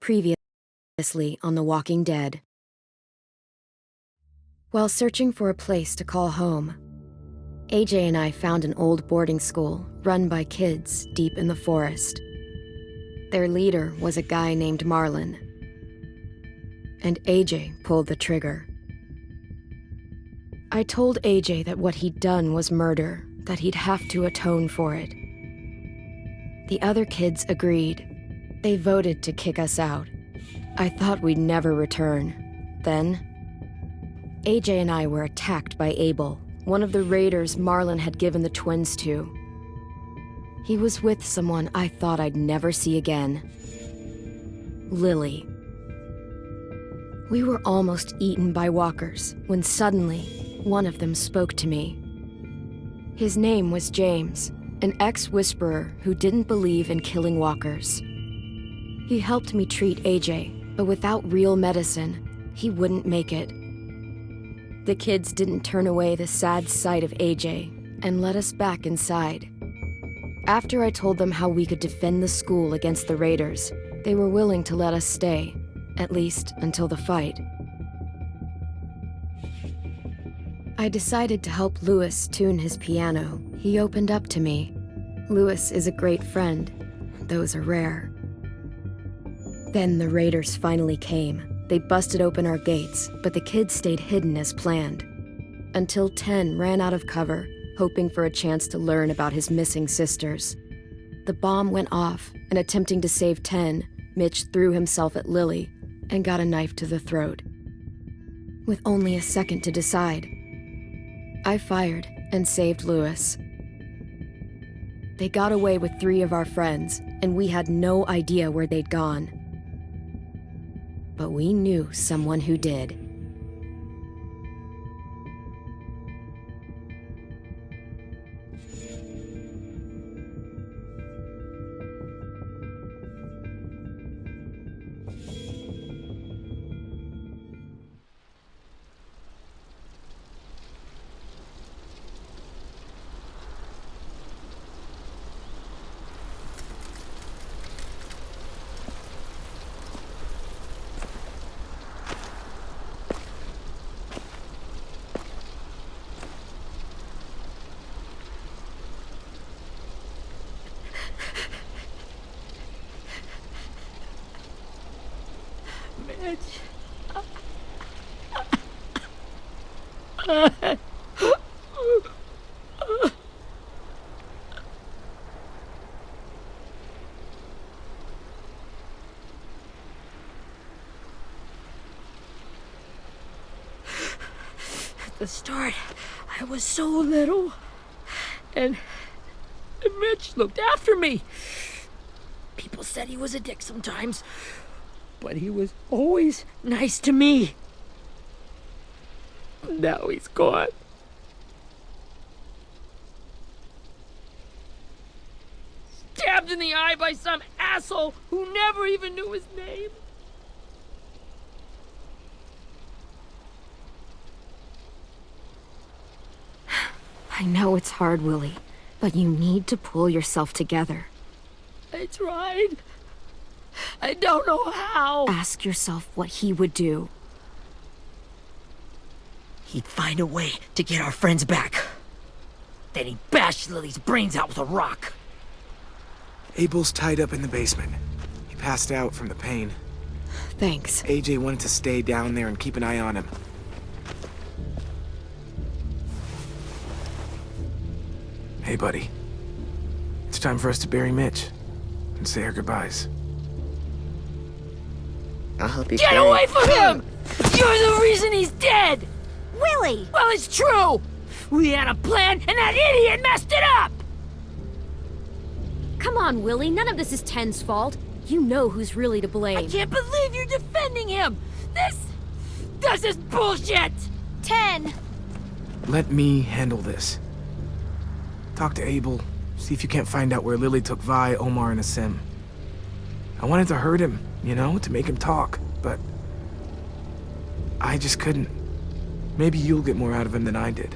Previously on The Walking Dead. While searching for a place to call home, AJ and I found an old boarding school run by kids deep in the forest. Their leader was a guy named Marlon, and AJ pulled the trigger. I told AJ that what he'd done was murder, that he'd have to atone for it. The other kids agreed. They voted to kick us out. I thought we'd never return. Then, AJ and I were attacked by Abel, one of the raiders Marlon had given the twins to. He was with someone I thought I'd never see again. Lily. We were almost eaten by walkers when suddenly one of them spoke to me. His name was James, an ex-whisperer who didn't believe in killing walkers. He helped me treat AJ, but without real medicine, he wouldn't make it. The kids didn't turn away the sad sight of AJ and let us back inside. After I told them how we could defend the school against the raiders, they were willing to let us stay, at least until the fight. I decided to help Louis tune his piano. He opened up to me. Louis is a great friend. Those are rare. Then the raiders finally came. They busted open our gates, but the kids stayed hidden as planned. Until 10 ran out of cover, hoping for a chance to learn about his missing sisters. The bomb went off, and attempting to save 10, Mitch threw himself at Lily and got a knife to the throat. With only a second to decide, I fired and saved Louis. They got away with 3 of our friends, and we had no idea where they'd gone. But we knew someone who did. At the start, I was so little, and Mitch looked after me. People said he was a dick sometimes, but he was always nice to me. Now he's gone. Stabbed in the eye by some asshole who never even knew his name. I know it's hard, Willie, but you need to pull yourself together. I tried. I don't know how. Ask yourself what he would do. He'd find a way to get our friends back. Then he'd bash Lily's brains out with a rock. Abel's tied up in the basement. He passed out from the pain. Thanks. AJ wanted to stay down there and keep an eye on him. Hey, buddy. It's time for us to bury Mitch and say our goodbyes. I'll help you. Get away from him! You're the reason he's dead! Willie! Well, it's true! We had a plan, and that idiot messed it up! Come on, Willie. None of this is Ten's fault. You know who's really to blame. I can't believe you're defending him! This is bullshit! 10! Let me handle this. Talk to Abel. See if you can't find out where Lily took Vi, Omar, and Asim. I wanted to hurt him, you know, to make him talk, but I just couldn't. Maybe you'll get more out of him than I did.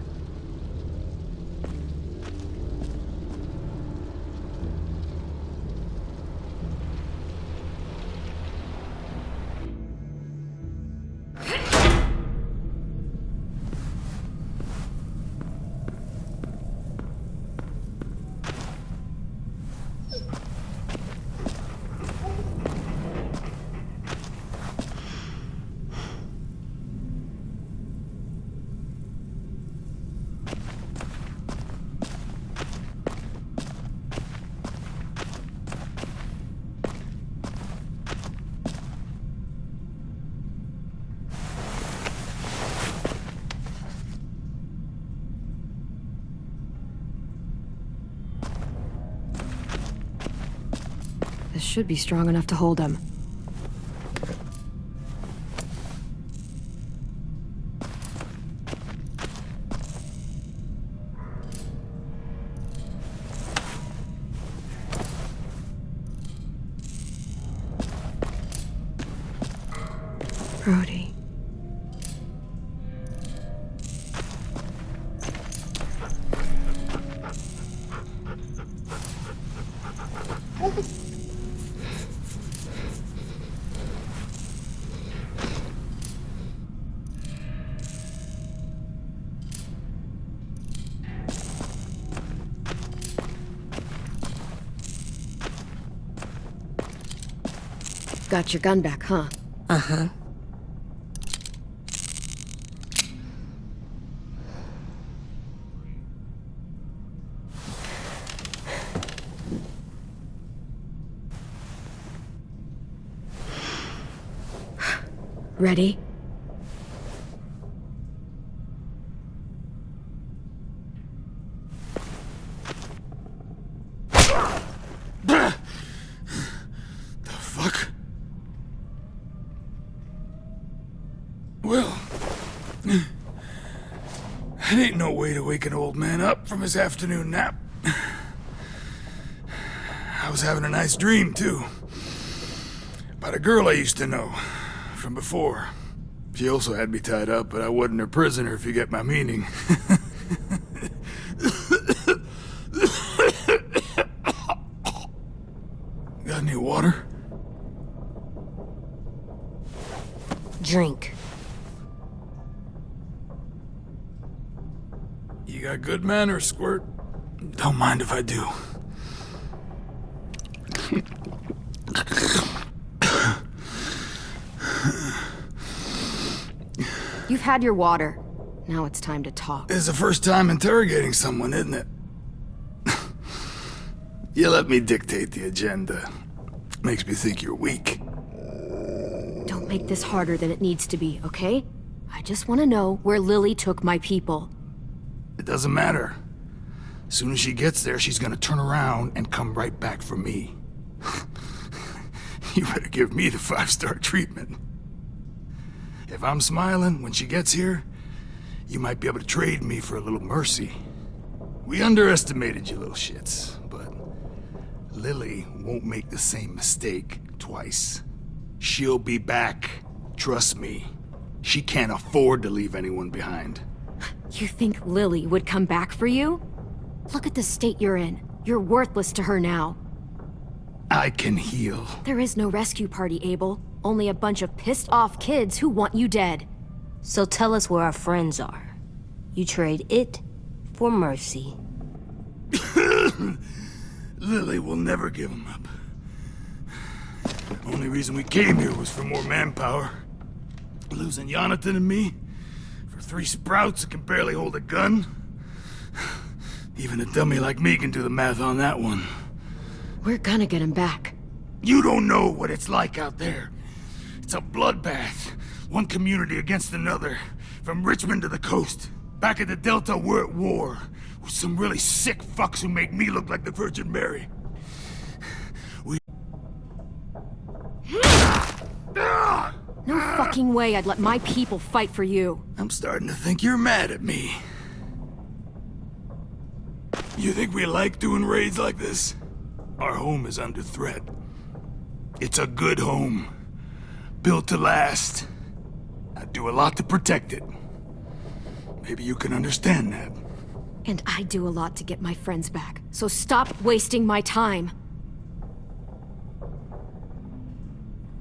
This should be strong enough to hold him. Brody. Got your gun back, huh? Uh-huh. Ready? The fuck? Well, that ain't no way to wake an old man up from his afternoon nap. I was having a nice dream, too. About a girl I used to know from before. She also had me tied up, but I wasn't her prisoner, if you get my meaning. Got any water? Drink. You got good manners, Squirt. Don't mind if I do. You've had your water. Now it's time to talk. It's the first time interrogating someone, isn't it? You let me dictate the agenda. Makes me think you're weak. Don't make this harder than it needs to be, okay? I just want to know where Lily took my people. It doesn't matter. As soon as she gets there, she's gonna turn around and come right back for me. You better give me the 5-star treatment. If I'm smiling when she gets here, you might be able to trade me for a little mercy. We underestimated you little shits, but Lily won't make the same mistake twice. She'll be back. Trust me. She can't afford to leave anyone behind. You think Lily would come back for you? Look at the state you're in. You're worthless to her now. I can heal. There is no rescue party, Abel. Only a bunch of pissed-off kids who want you dead. So tell us where our friends are. You trade it for mercy. Lily will never give him up. Only reason we came here was for more manpower. Losing Jonathan and me for 3 sprouts that can barely hold a gun. Even a dummy like me can do the math on that one. We're gonna get him back. You don't know what it's like out there. It's a bloodbath. One community against another. From Richmond to the coast. Back at the Delta, we're at war. With some really sick fucks who make me look like the Virgin Mary. No fucking way I'd let my people fight for you. I'm starting to think you're mad at me. You think we like doing raids like this? Our home is under threat. It's a good home. Built to last. I do a lot to protect it. Maybe you can understand that. And I do a lot to get my friends back. So stop wasting my time.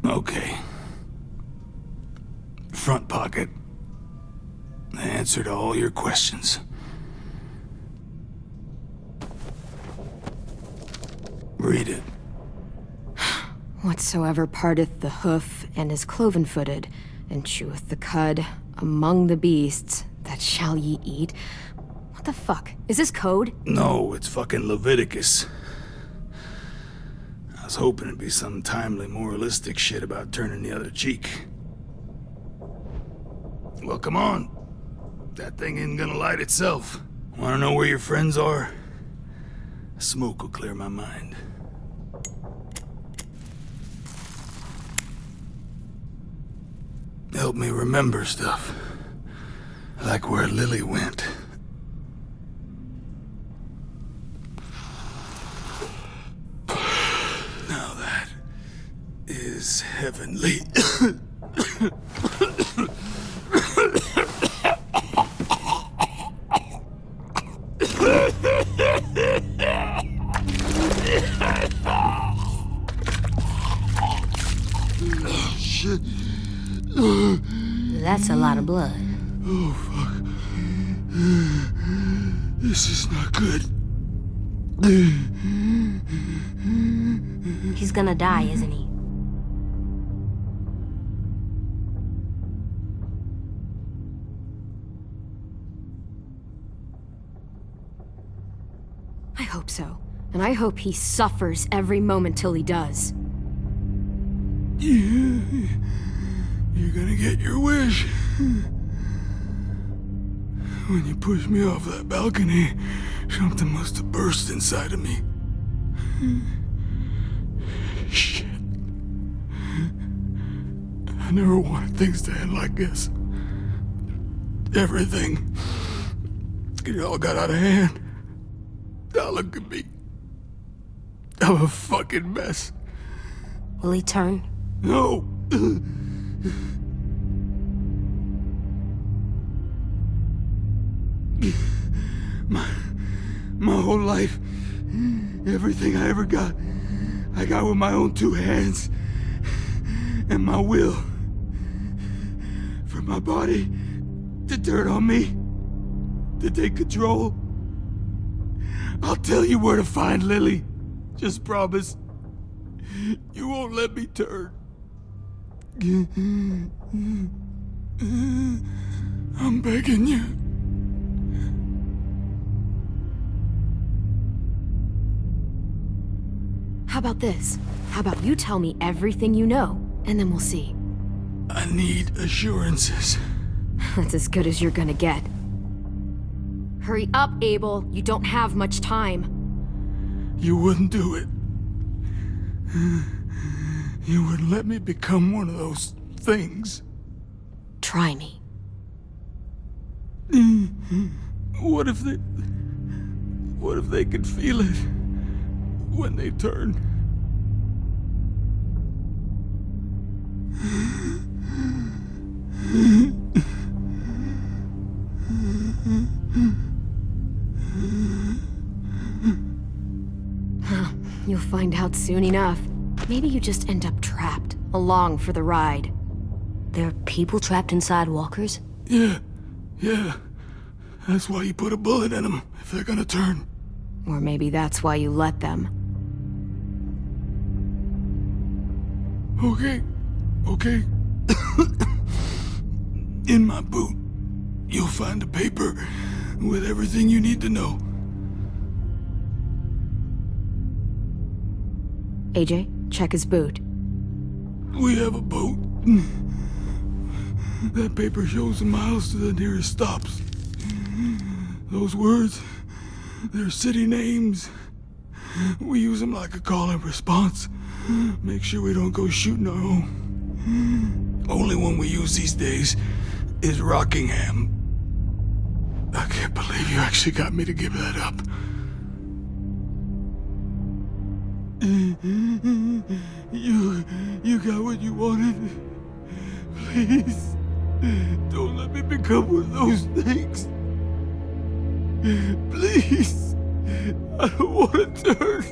Okay. Front pocket. The answer to all your questions. Read it. Whatsoever parteth the hoof and is cloven-footed, and cheweth the cud among the beasts, that shall ye eat. What the fuck? Is this code? No, it's fucking Leviticus. I was hoping it'd be some timely, moralistic shit about turning the other cheek. Well, come on. That thing ain't gonna light itself. Wanna know where your friends are? Smoke will clear my mind. Help me remember stuff. Like where Lily went. Now that is heavenly. Shit. That's a lot of blood. Oh, fuck. This is not good. He's gonna die, isn't he? I hope so. And I hope he suffers every moment till he does. Yeah. You're gonna get your wish. When you pushed me off that balcony, something must have burst inside of me. Shit. I never wanted things to end like this. Everything. It all got out of hand. Now look at me. I'm a fucking mess. Will he turn? No. My whole life, everything I ever got, I got with my own two hands and my will. For my body to turn on me, to take control. I'll tell you where to find Lily. Just promise. You won't let me turn. I'm begging you. How about this? How about you tell me everything you know, and then we'll see. I need assurances. That's as good as you're gonna get. Hurry up, Abel. You don't have much time. You wouldn't do it. You wouldn't let me become one of those things. Try me. What if they could feel it when they turn? You'll find out soon enough. Maybe you just end up trapped, along for the ride. There are people trapped inside walkers? Yeah. That's why you put a bullet in them, if they're gonna turn. Or maybe that's why you let them. Okay. In my boot, you'll find a paper with everything you need to know. AJ, check his boot. We have a boat. That paper shows the miles to the nearest stops. Those words, they're city names. We use them like a call and response. Make sure we don't go shooting our own. Only one we use these days is Rockingham. I can't believe you actually got me to give that up. You got what you wanted. Please, don't let me become one of those things. Please, I don't want to turn.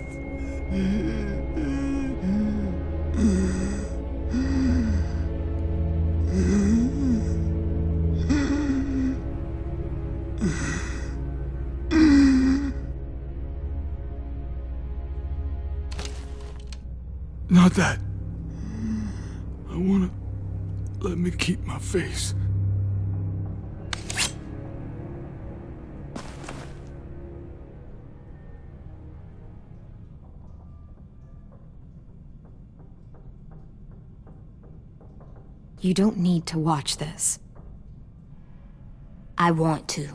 Not that. I wanna let me keep my face. You don't need to watch this. I want to.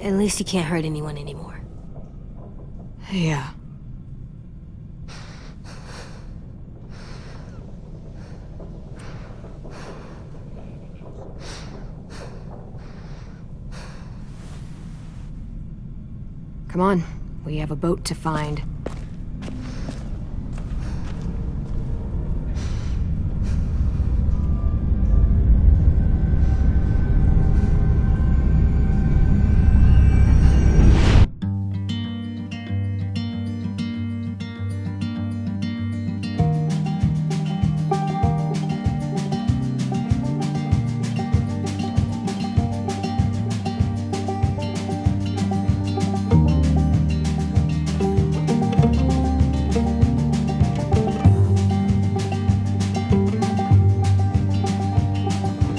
At least you can't hurt anyone anymore. Yeah. Come on, we have a boat to find.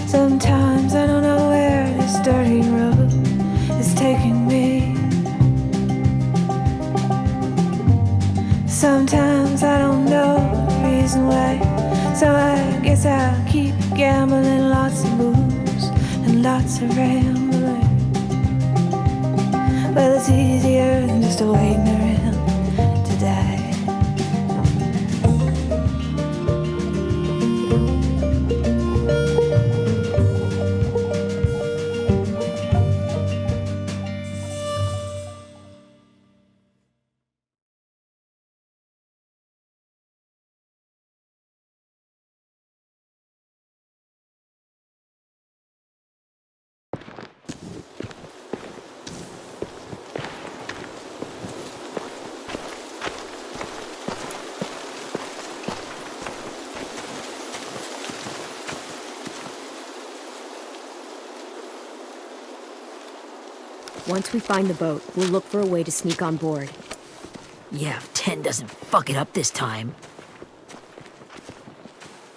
Sometimes I don't know where this dirty road is taking me. Sometimes I don't know the reason why, so I guess I'll keep gambling, lots of moves and lots of rambling. Well, it's easier than just waiting around to die. Once we find the boat, we'll look for a way to sneak on board. Yeah, if 10 doesn't fuck it up this time.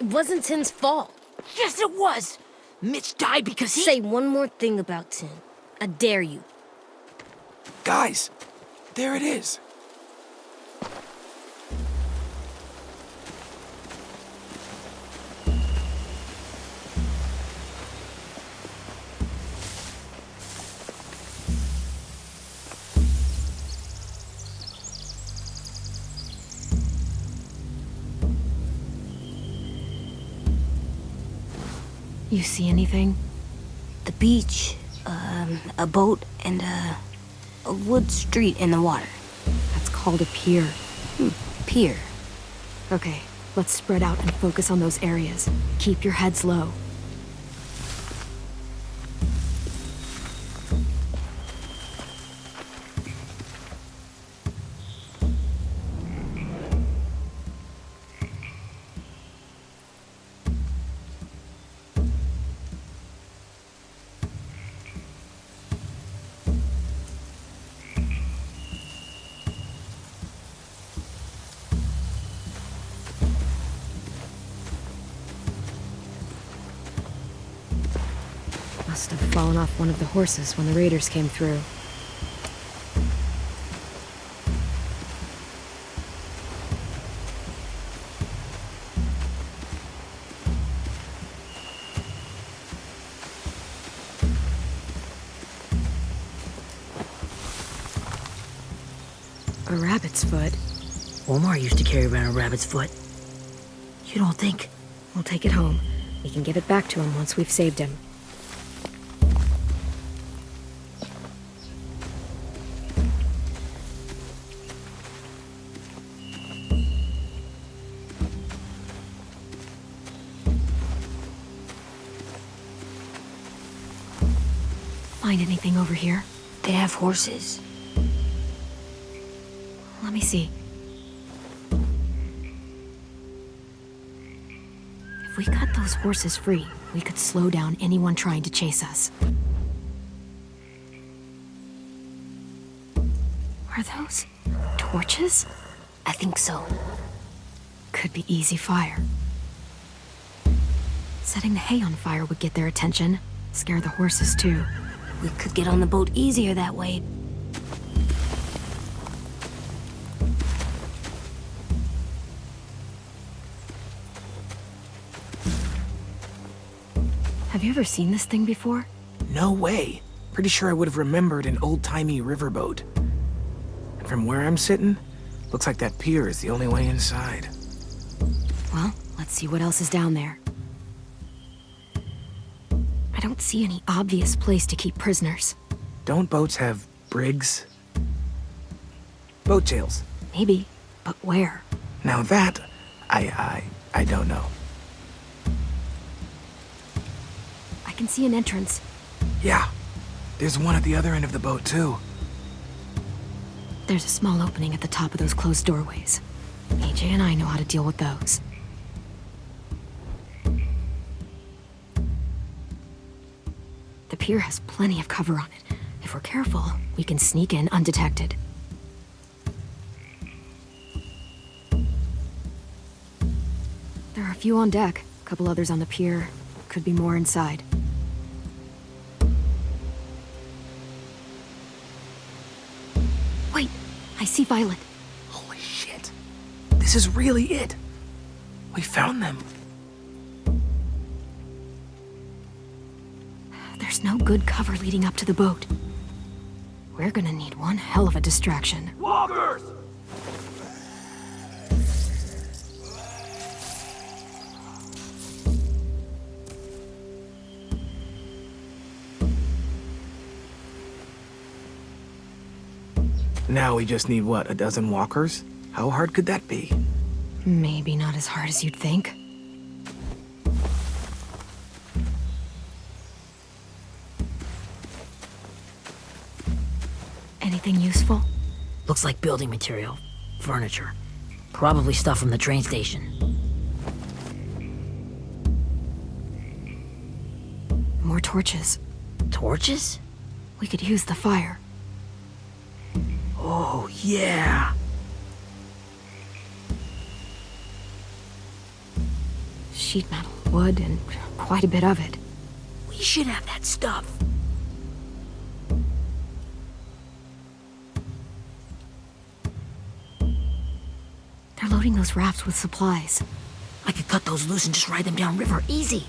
It wasn't Tin's fault. Yes, it was! Mitch died because he... Say one more thing about Tin. I dare you. Guys, there it is. You see anything? The beach, a boat, and a wood street in the water. That's called a pier. Pier. Okay, let's spread out and focus on those areas. Keep your heads low. Must have fallen off one of the horses when the raiders came through. A rabbit's foot. Omar used to carry around a rabbit's foot. You don't think... We'll take it home. We can give it back to him once we've saved him. Find anything over here? They have horses. Let me see. If we cut those horses free, we could slow down anyone trying to chase us. Are those torches? I think so. Could be easy fire. Setting the hay on fire would get their attention. Scare the horses, too. We could get on the boat easier that way. Have you ever seen this thing before? No way. Pretty sure I would have remembered an old-timey riverboat. And from where I'm sitting, looks like that pier is the only way inside. Well, let's see what else is down there. I don't see any obvious place to keep prisoners. Don't boats have brigs? Boat jails. Maybe, but where? Now that, I don't know. I can see an entrance. Yeah, there's one at the other end of the boat, too. There's a small opening at the top of those closed doorways. AJ and I know how to deal with those. The pier has plenty of cover on it. If we're careful, we can sneak in undetected. There are a few on deck, a couple others on the pier. Could be more inside. Wait, I see Violet. Holy shit. This is really it. We found them. There's no good cover leading up to the boat. We're gonna need one hell of a distraction. Walkers! Now we just need, what, a dozen walkers? How hard could that be? Maybe not as hard as you'd think. Anything useful? Looks like building material. Furniture. Probably stuff from the train station. More torches. Torches? We could use the fire. Oh, yeah. Sheet metal, wood, and quite a bit of it. We should have that stuff. They're loading those rafts with supplies. I could cut those loose and just ride them downriver. Easy.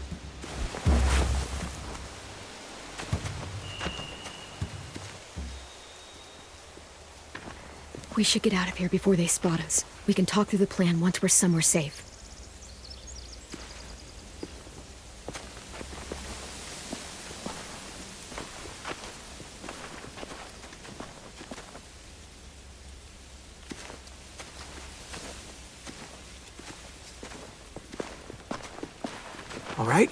We should get out of here before they spot us. We can talk through the plan once we're somewhere safe. All right?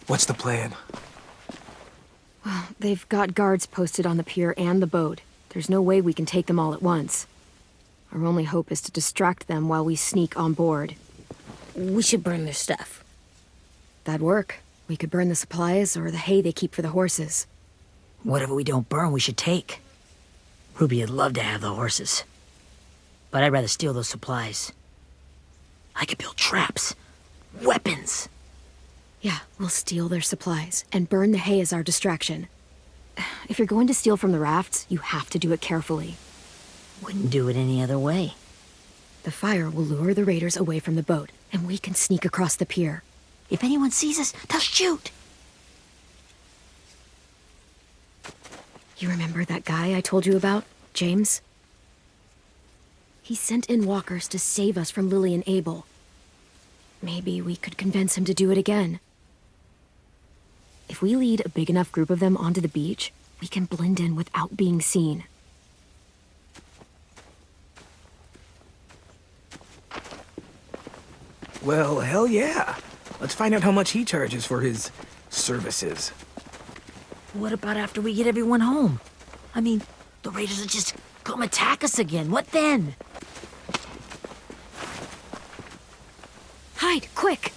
What's the plan? Well, they've got guards posted on the pier and the boat. There's no way we can take them all at once. Our only hope is to distract them while we sneak on board. We should burn their stuff. That'd work. We could burn the supplies or the hay they keep for the horses. Whatever we don't burn, we should take. Ruby'd love to have the horses. But I'd rather steal those supplies. I could build traps. Weapons. Yeah, we'll steal their supplies and burn the hay as our distraction. If you're going to steal from the rafts, you have to do it carefully. Wouldn't do it any other way. The fire will lure the raiders away from the boat, and we can sneak across the pier. If anyone sees us, they'll shoot. You remember that guy I told you about, James? He sent in walkers to save us from Lily and Abel. Maybe we could convince him to do it again. If we lead a big enough group of them onto the beach, we can blend in without being seen. Well, hell yeah. Let's find out how much he charges for his services. What about after we get everyone home? I mean, the raiders will just come attack us again. What then? Hide, quick!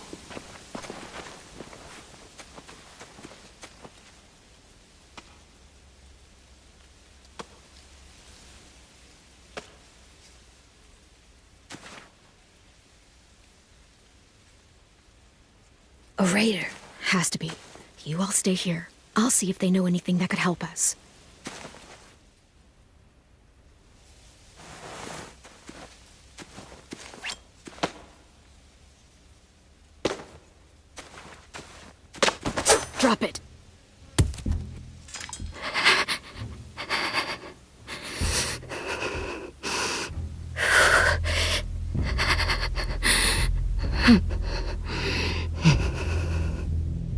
A raider. Has to be. You all stay here. I'll see if they know anything that could help us. Drop it.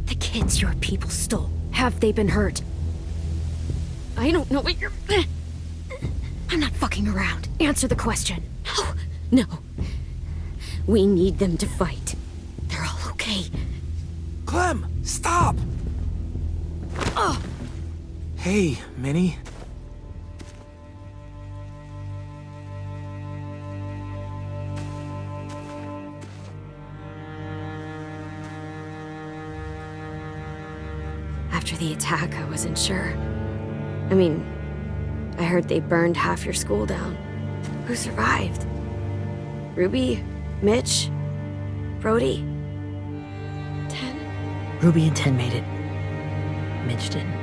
The kids your people stole. Have they been hurt? I don't know what you're... I'm not fucking around. Answer the question. No. We need them to fight. They're all okay. Clem, stop! Oh! Hey, Minnie. After the attack, I wasn't sure. I mean, I heard they burned half your school down. Who survived? Ruby? Mitch? Brody? 10? Ruby and 10 made it. Mitch didn't.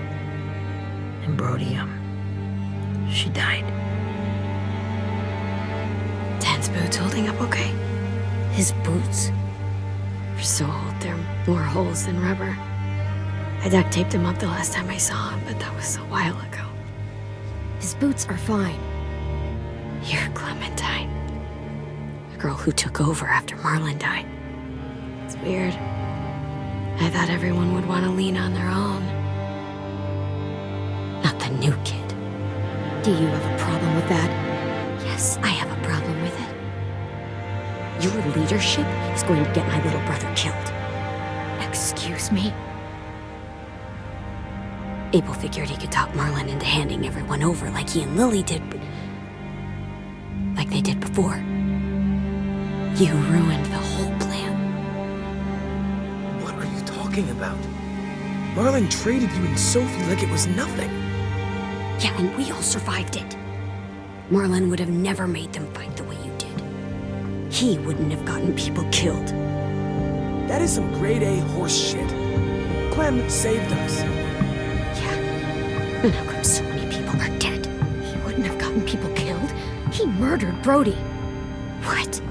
And Brody, she died. 10's boots holding up okay? His boots? They're so old, there are more holes than rubber. I duct taped him up the last time I saw him, but that was a while ago. His boots are fine. You're Clementine. The girl who took over after Marlon died. It's weird. I thought everyone would want to lean on their own. Not the new kid. Do you have a problem with that? Yes, I have a problem with it. Your leadership is going to get my little brother killed. Excuse me? Abel figured he could talk Marlon into handing everyone over like he and Lily did, but... like they did before. You ruined the whole plan. What are you talking about? Marlon traded you and Sophie like it was nothing. Yeah, and we all survived it. Marlon would have never made them fight the way you did. He wouldn't have gotten people killed. That is some grade A horse shit. Clem saved us. And how come so many people are dead? He wouldn't have gotten people killed. He murdered Brody. What?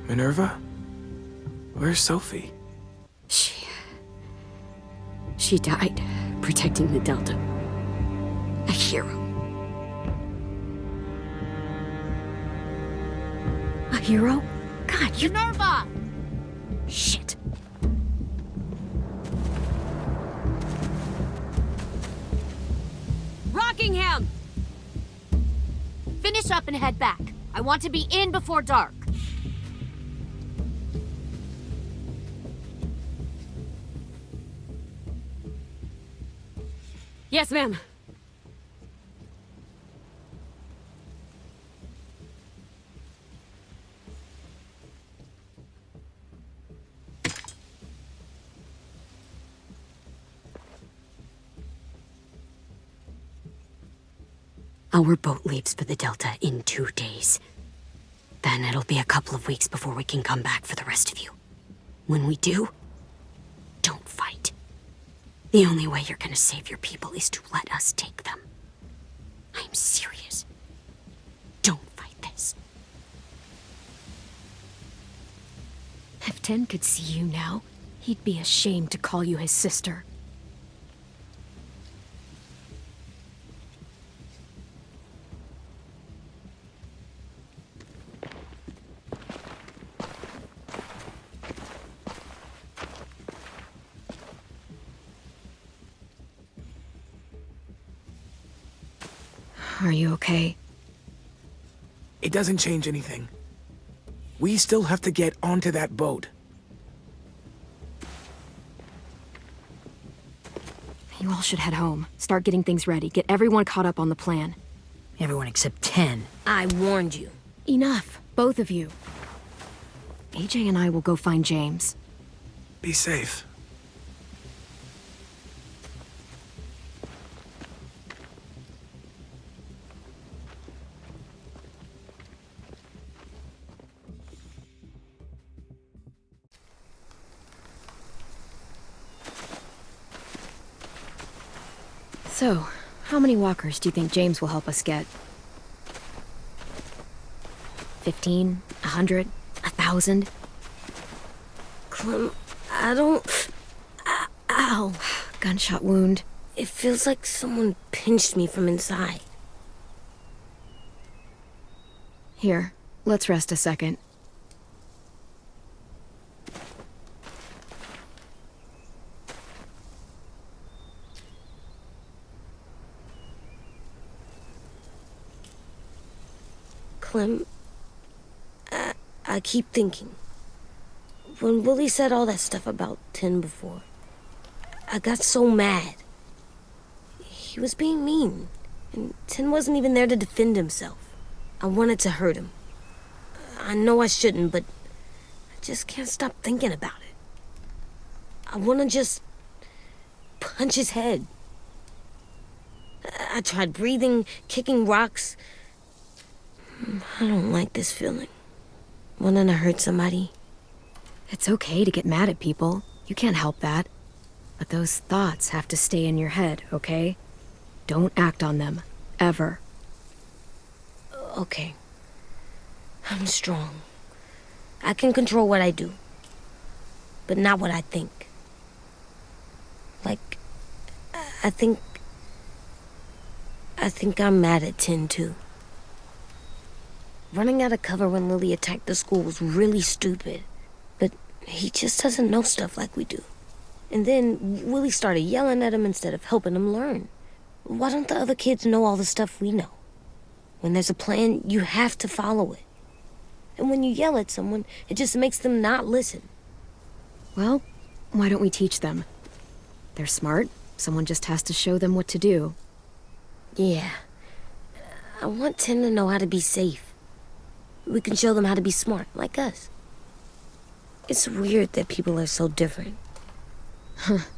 Minerva? Where's Sophie? She died protecting the Delta. A hero. A hero? God, you... Minerva! Shit. Rockingham! Finish up and head back. I want to be in before dark. Yes, ma'am. Our boat leaves for the Delta in 2 days. Then it'll be a couple of weeks before we can come back for the rest of you. When we do, don't fight. The only way you're gonna save your people is to let us take them. I'm serious. Don't fight this. If 10 could see you now, he'd be ashamed to call you his sister. Are you okay? It doesn't change anything. We still have to get onto that boat. You all should head home. Start getting things ready. Get everyone caught up on the plan. Everyone except 10. I warned you. Enough, both of you. AJ and I will go find James. Be safe. So, how many walkers do you think James will help us get? 15? 100? 1,000? Clem, I don't... Ow. Gunshot wound. It feels like someone pinched me from inside. Here, let's rest a second. Clem, I keep thinking. When Willie said all that stuff about Tin before, I got so mad. He was being mean, and Tin wasn't even there to defend himself. I wanted to hurt him. I know I shouldn't, but I just can't stop thinking about it. I want to just punch his head. I tried breathing, kicking rocks. I don't like this feeling. Wanting to hurt somebody. It's okay to get mad at people. You can't help that. But those thoughts have to stay in your head, okay? Don't act on them. Ever. Okay. I'm strong. I can control what I do. But not what I think. Like, I think I'm mad at Tin, too. Running out of cover when Lily attacked the school was really stupid. But he just doesn't know stuff like we do. And then Willie started yelling at him instead of helping him learn. Why don't the other kids know all the stuff we know? When there's a plan, you have to follow it. And when you yell at someone, it just makes them not listen. Well, why don't we teach them? They're smart. Someone just has to show them what to do. Yeah. I want Tin to know how to be safe. We can show them how to be smart, like us. It's weird that people are so different.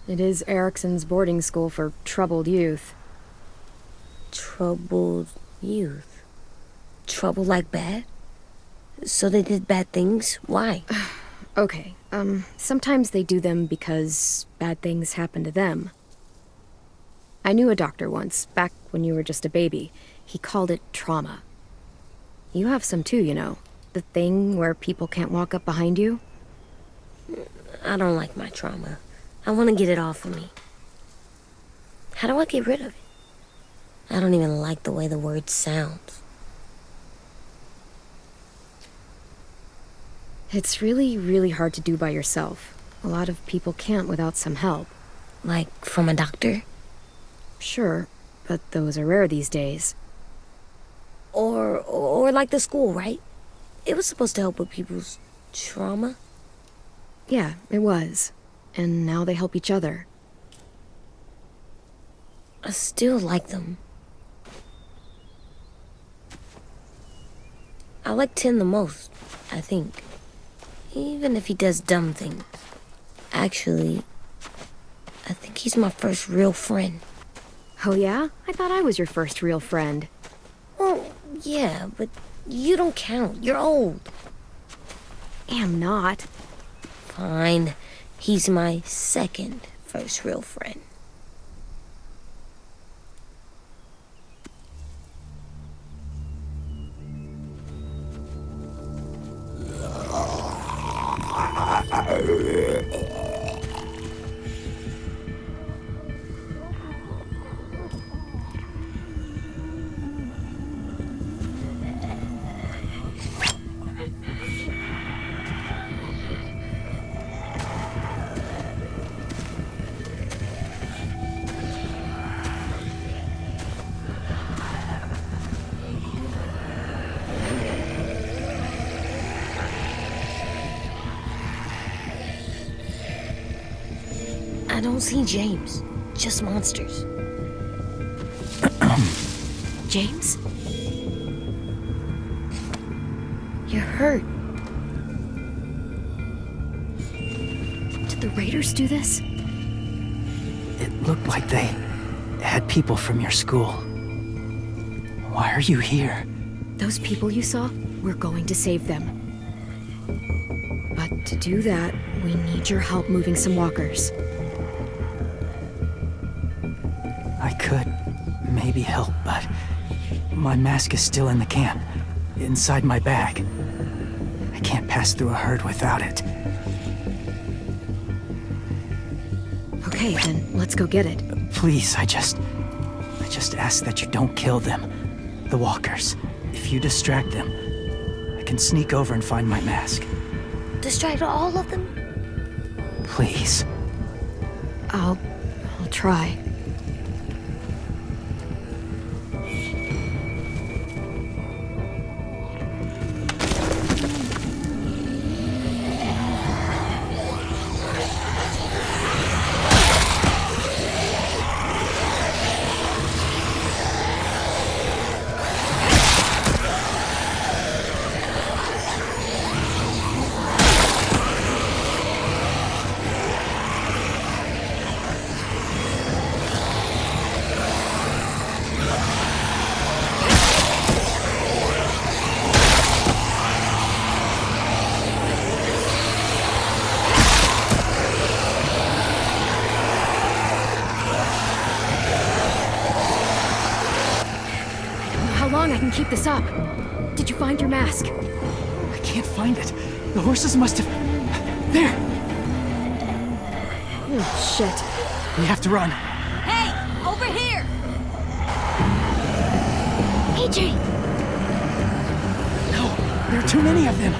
It is Erickson's boarding school for troubled youth. Troubled youth? Trouble like bad? So they did bad things? Why? Okay, sometimes they do them because bad things happen to them. I knew a doctor once, back when you were just a baby. He called it trauma. You have some too, you know. The thing where people can't walk up behind you. I don't like my trauma. I want to get it off of me. How do I get rid of it? I don't even like the way the word sounds. It's really, really hard to do by yourself. A lot of people can't without some help. Like from a doctor? Sure, but those are rare these days. Or like the school, right? It was supposed to help with people's trauma. Yeah, it was. And now they help each other. I still like them. I like Tin the most, I think. Even if he does dumb things. Actually, I think he's my first real friend. Oh yeah? I thought I was your first real friend. Well, yeah, but you don't count. You're old. Am not. Fine. He's my second first real friend. I don't see James, just monsters. James? You're hurt. Did the Raiders do this? It looked like they had people from your school. Why are you here? Those people you saw? We're going to save them. But to do that, we need your help moving some walkers. I could, be help, but my mask is still in the camp, inside my bag. I can't pass through a herd without it. Okay, then let's go get it. Please, I just ask that you don't kill them. The walkers. If you distract them, I can sneak over and find my mask. Distract all of them? Please. I'll try. I can keep this up. Did you find your mask? I can't find it. The horses must have... There! Oh, shit. We have to run. Hey! Over here! AJ! No, there are too many of them.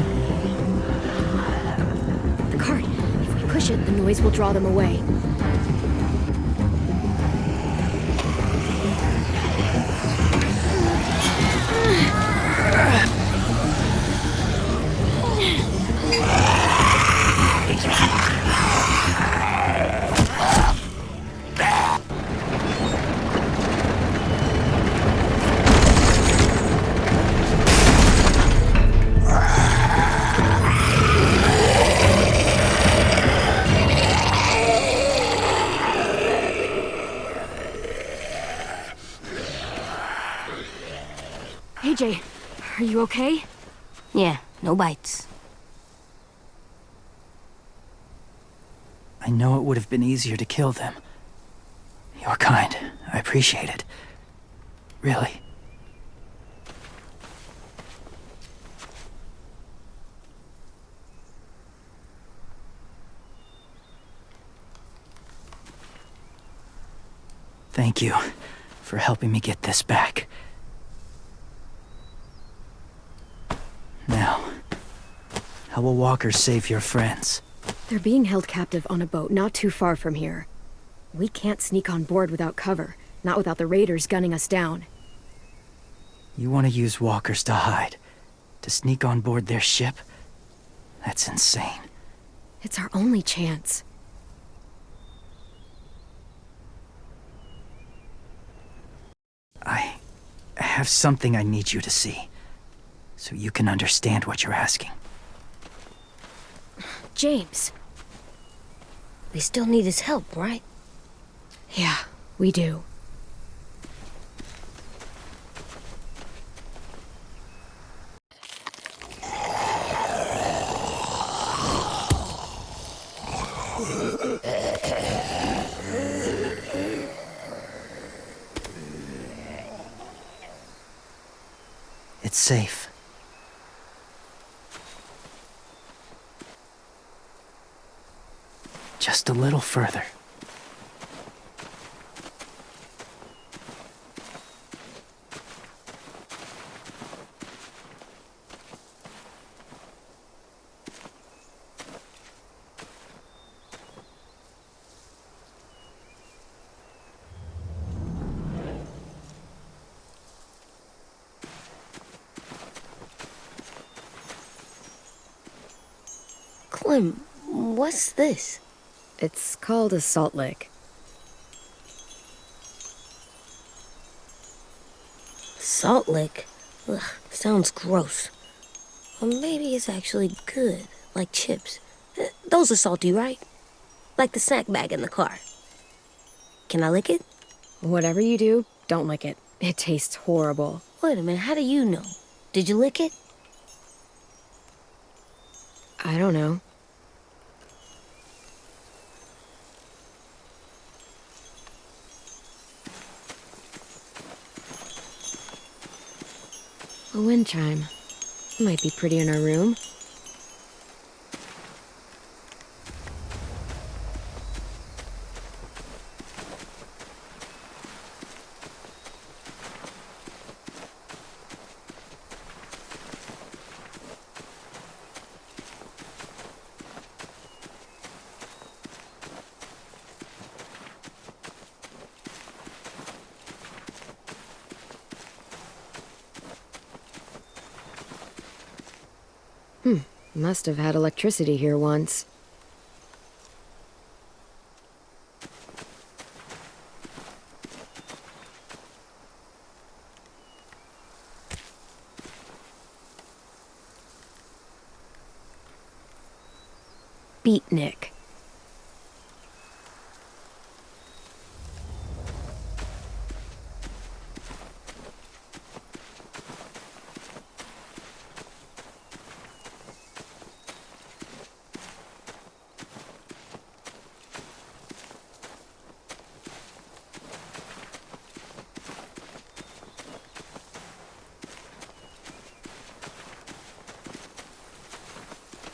The cart. If we push it, the noise will draw them away. AJ, are you okay? Yeah, no bites. I know it would have been easier to kill them. You're kind. I appreciate it. Really. Thank you for helping me get this back. Now, how will walkers save your friends? They're being held captive on a boat not too far from here. We can't sneak on board without cover, not without the raiders gunning us down. You want to use walkers to hide? To sneak on board their ship? That's insane. It's our only chance. I have something I need you to see, so you can understand what you're asking. James. We still need his help, right? Yeah, we do. It's safe. Just a little further. Clem, what's this? It's called a salt lick. Salt lick? Ugh, sounds gross. Or maybe it's actually good, like chips. Those are salty, right? Like the snack bag in the car. Can I lick it? Whatever you do, don't lick it. It tastes horrible. Wait a minute, how do you know? Did you lick it? I don't know. A wind chime. Might be pretty in our room. Must have had electricity here once. Beatnik.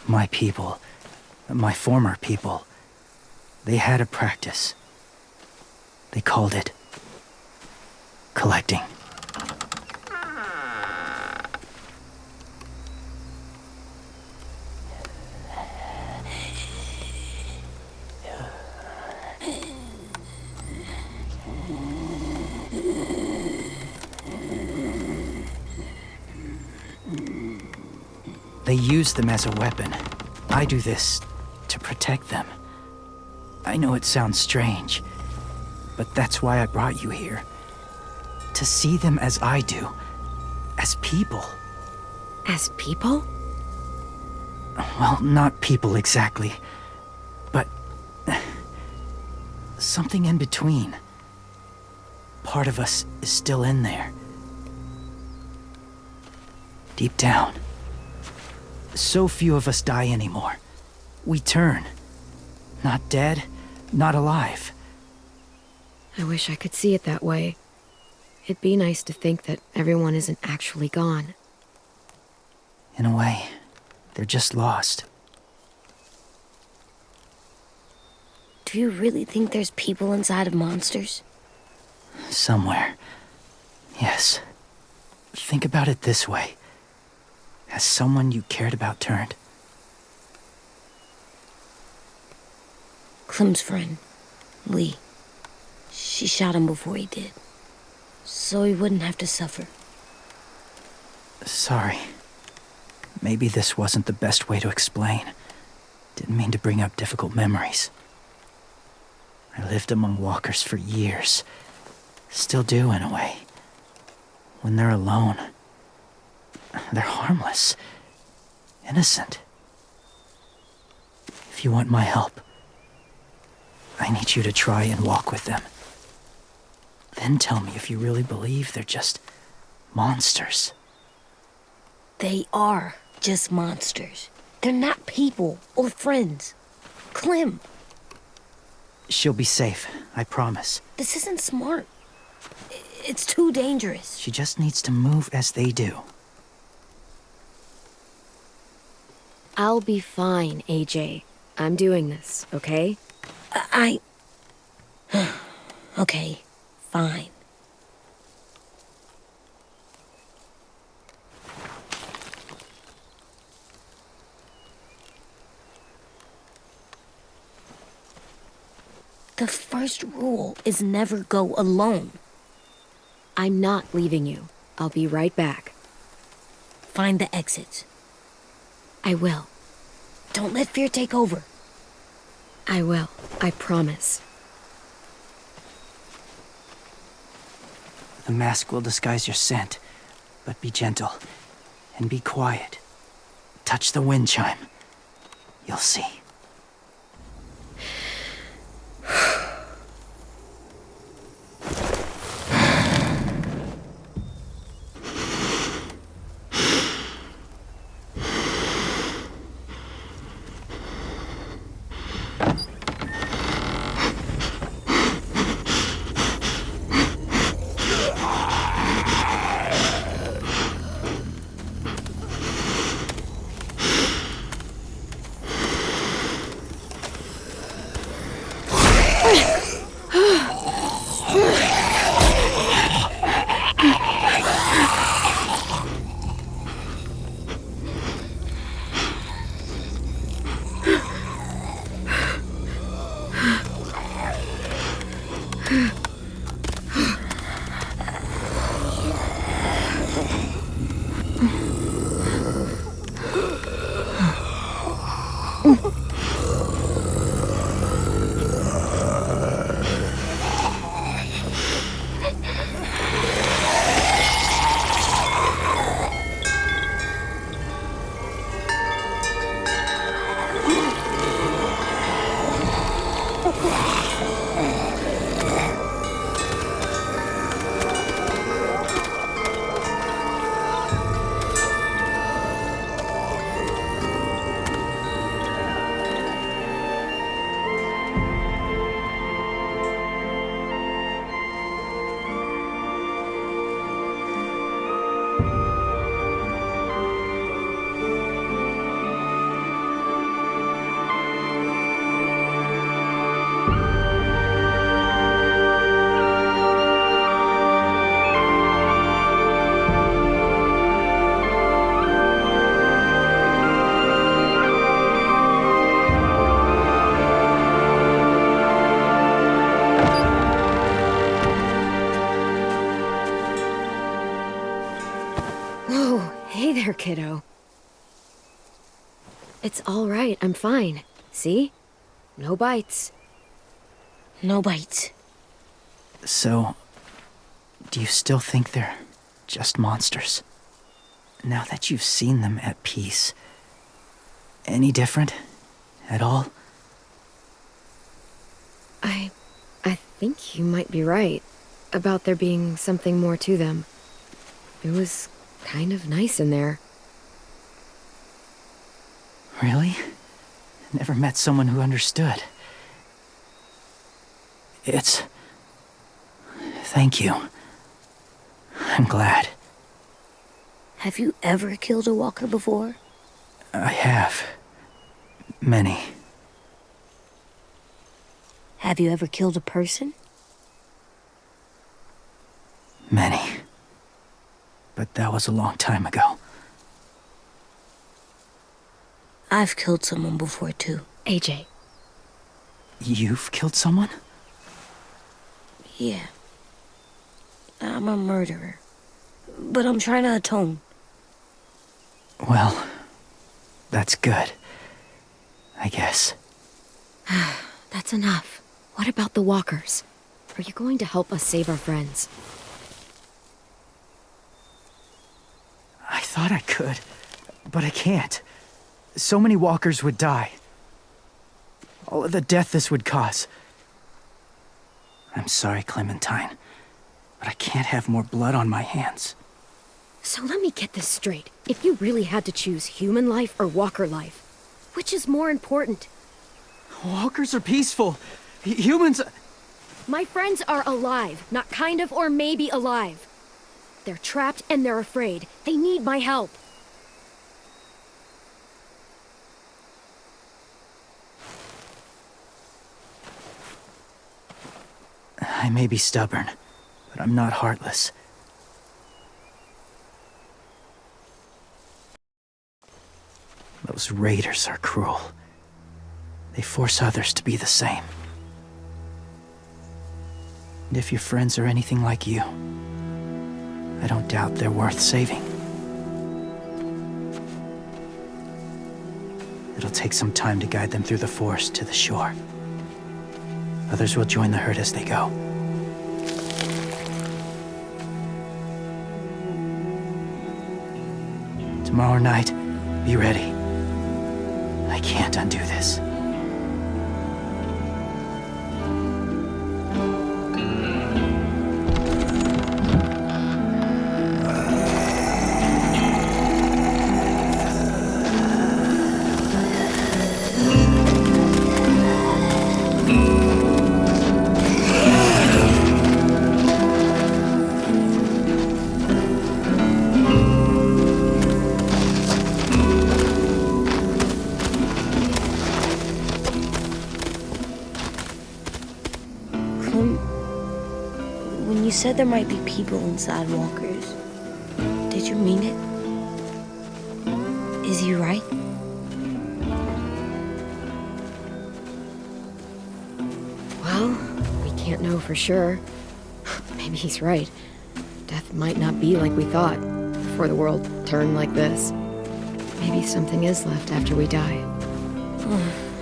My people, my former people, they had a practice. They called it collecting. They use them as a weapon. I do this to protect them. I know it sounds strange, but that's why I brought you here. To see them as I do, as people. As people? Well, not people exactly, but something in between. Part of us is still in there. Deep down. So few of us die anymore. We turn. Not dead, not alive. I wish I could see it that way. It'd be nice to think that everyone isn't actually gone. In a way, they're just lost. Do you really think there's people inside of monsters? Somewhere. Yes. Think about it this way. Has someone you cared about turned? Clem's friend, Lee. She shot him before he did. So he wouldn't have to suffer. Sorry. Maybe this wasn't the best way to explain. Didn't mean to bring up difficult memories. I lived among walkers for years. Still do, in a way. When they're alone, they're harmless. Innocent. If you want my help, I need you to try and walk with them. Then tell me if you really believe they're just monsters. They are just monsters. They're not people or friends. Clem, She'll be safe, I promise. this isn't smart. It's too dangerous. She just needs to move as they do. I'll be fine, AJ. I'm doing this, okay? Okay, fine. The first rule is never go alone. I'm not leaving you. I'll be right back. Find the exits. I will. Don't let fear take over. I will. I promise. The mask will disguise your scent, but be gentle and be quiet. Touch the wind chime. You'll see. Whoa, hey there, kiddo. It's all right, I'm fine. See? No bites. No bites. So, do you still think they're just monsters? Now that you've seen them at peace, any different at all? I think you might be right about there being something more to them. It was kind of nice in there. Really? Never met someone who understood. Thank you. I'm glad. Have you ever killed a walker before? I have. Many. Have you ever killed a person? Many. But that was a long time ago. I've killed someone before, too. AJ. You've killed someone? Yeah. I'm a murderer. But I'm trying to atone. Well, that's good. I guess. That's enough. What about the walkers? Are you going to help us save our friends? I thought I could, but I can't. So many walkers would die. All of the death this would cause. I'm sorry, Clementine, but I can't have more blood on my hands. So let me get this straight. If you really had to choose human life or walker life, which is more important? Walkers are peaceful. Humans... My friends are alive, not kind of or maybe alive. They're trapped and they're afraid. They need my help. I may be stubborn, but I'm not heartless. Those raiders are cruel. They force others to be the same. And if your friends are anything like you, I don't doubt they're worth saving. It'll take some time to guide them through the forest to the shore. Others will join the herd as they go. Tomorrow night, be ready. I can't undo this. Clem, when you said there might be people inside walkers, did you mean it? Is he right? Well, we can't know for sure. Maybe he's right. Death might not be like we thought before the world turned like this. Maybe something is left after we die.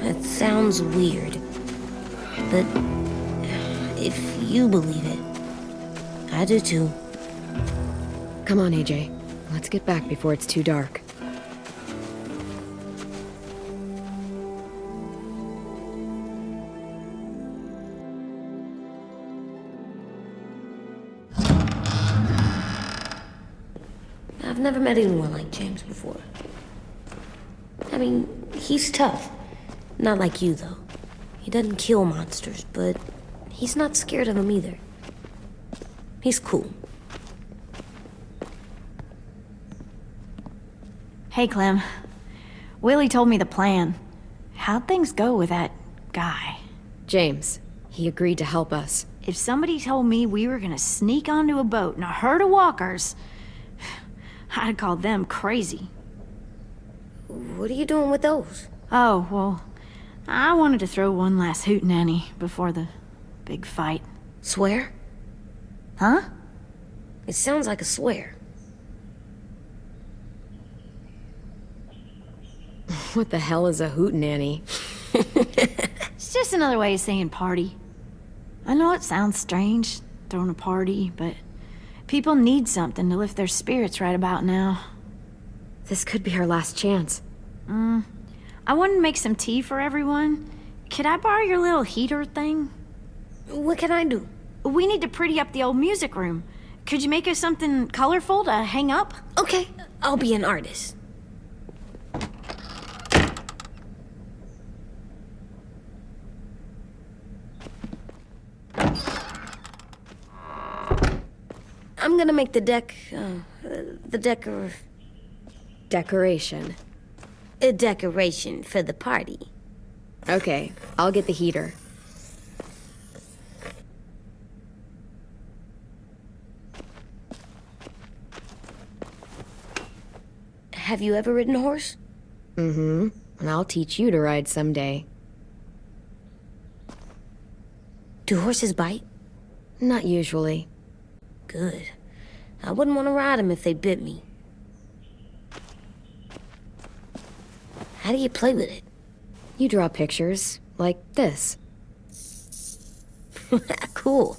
That sounds weird. But if you believe it, I do too. Come on, AJ. Let's get back before it's too dark. I've never met anyone like James before. I mean, he's tough. Not like you, though. He doesn't kill monsters, but he's not scared of them either. He's cool. Hey, Clem. Willie told me the plan. How'd things go with that guy? James, he agreed to help us. If somebody told me we were gonna sneak onto a boat in a herd of walkers, I'd call them crazy. What are you doing with those? Oh, well, I wanted to throw one last hootenanny before the big fight. Swear? Huh? It sounds like a swear. What the hell is a hootenanny? It's just another way of saying party. I know it sounds strange, throwing a party, but people need something to lift their spirits right about now. This could be our last chance. I wanted to make some tea for everyone. Could I borrow your little heater thing? What can I do? We need to pretty up the old music room. Could you make us something colorful to hang up? Okay, I'll be an artist. I'm gonna make the Decoration. a decoration for the party. Okay, I'll get the heater. Have you ever ridden a horse? Mm-hmm. And I'll teach you to ride someday. Do horses bite? Not usually. Good. I wouldn't want to ride them if they bit me. How do you play with it? You draw pictures, like this. Cool.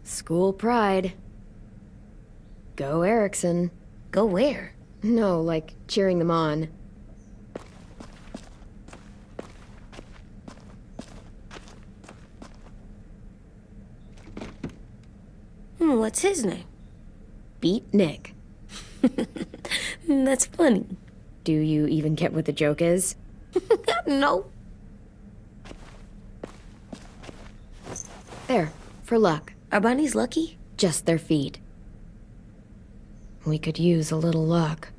School pride. Go Erickson. Go where? No, like cheering them on. What's his name? Beat Nick. That's funny. Do you even get what the joke is? No. There, for luck. Are bunnies lucky? Just their feet. We could use a little luck.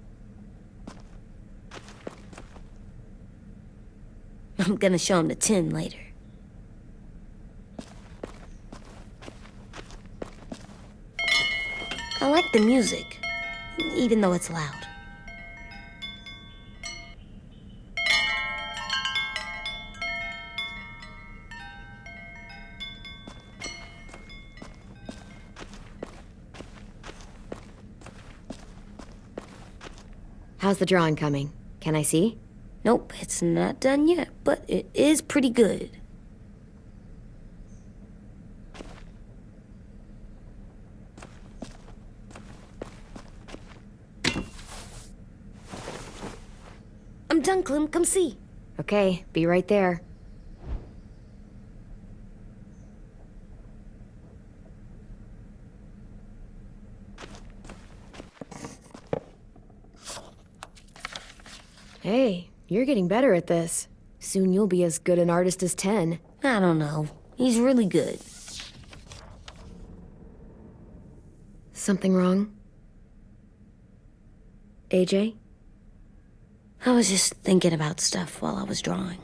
I'm gonna show him the tin later. I like the music, even though it's loud. How's the drawing coming? Can I see? Nope, it's not done yet, but it is pretty good. I'm done, Clem. Come see. Okay, be right there. Hey, you're getting better at this. Soon you'll be as good an artist as 10. I don't know. He's really good. Something wrong? AJ? I was just thinking about stuff while I was drawing.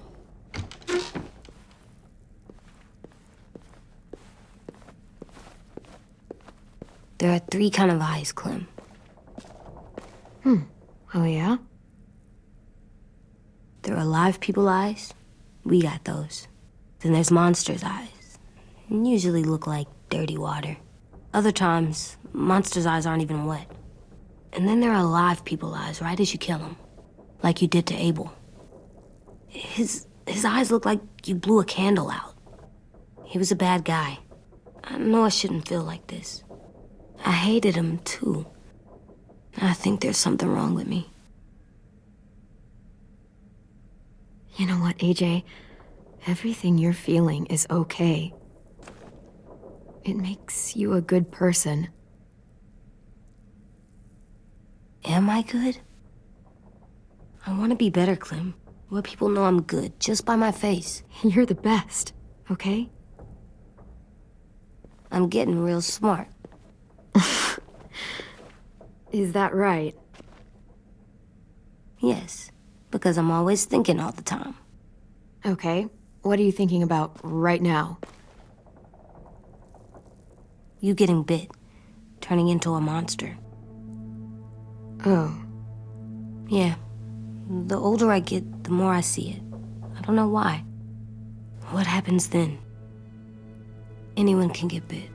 There are 3 kind of eyes, Clem. Oh yeah? There are live people eyes. We got those. Then there's monsters' eyes. And usually look like dirty water. Other times, monsters' eyes aren't even wet. And then there are live people eyes right as you kill them. Like you did to Abel. His eyes look like you blew a candle out. He was a bad guy. I know I shouldn't feel like this. I hated him too. I think there's something wrong with me. You know what, AJ? Everything you're feeling is okay. It makes you a good person. Am I good? I want to be better, Clem. Let people know I'm good, just by my face. You're the best, okay? I'm getting real smart. Is that right? Yes, because I'm always thinking all the time. Okay, what are you thinking about right now? You getting bit, turning into a monster. Oh, Yeah. The older I get, the more I see it. I don't know why. What happens then? Anyone can get bit.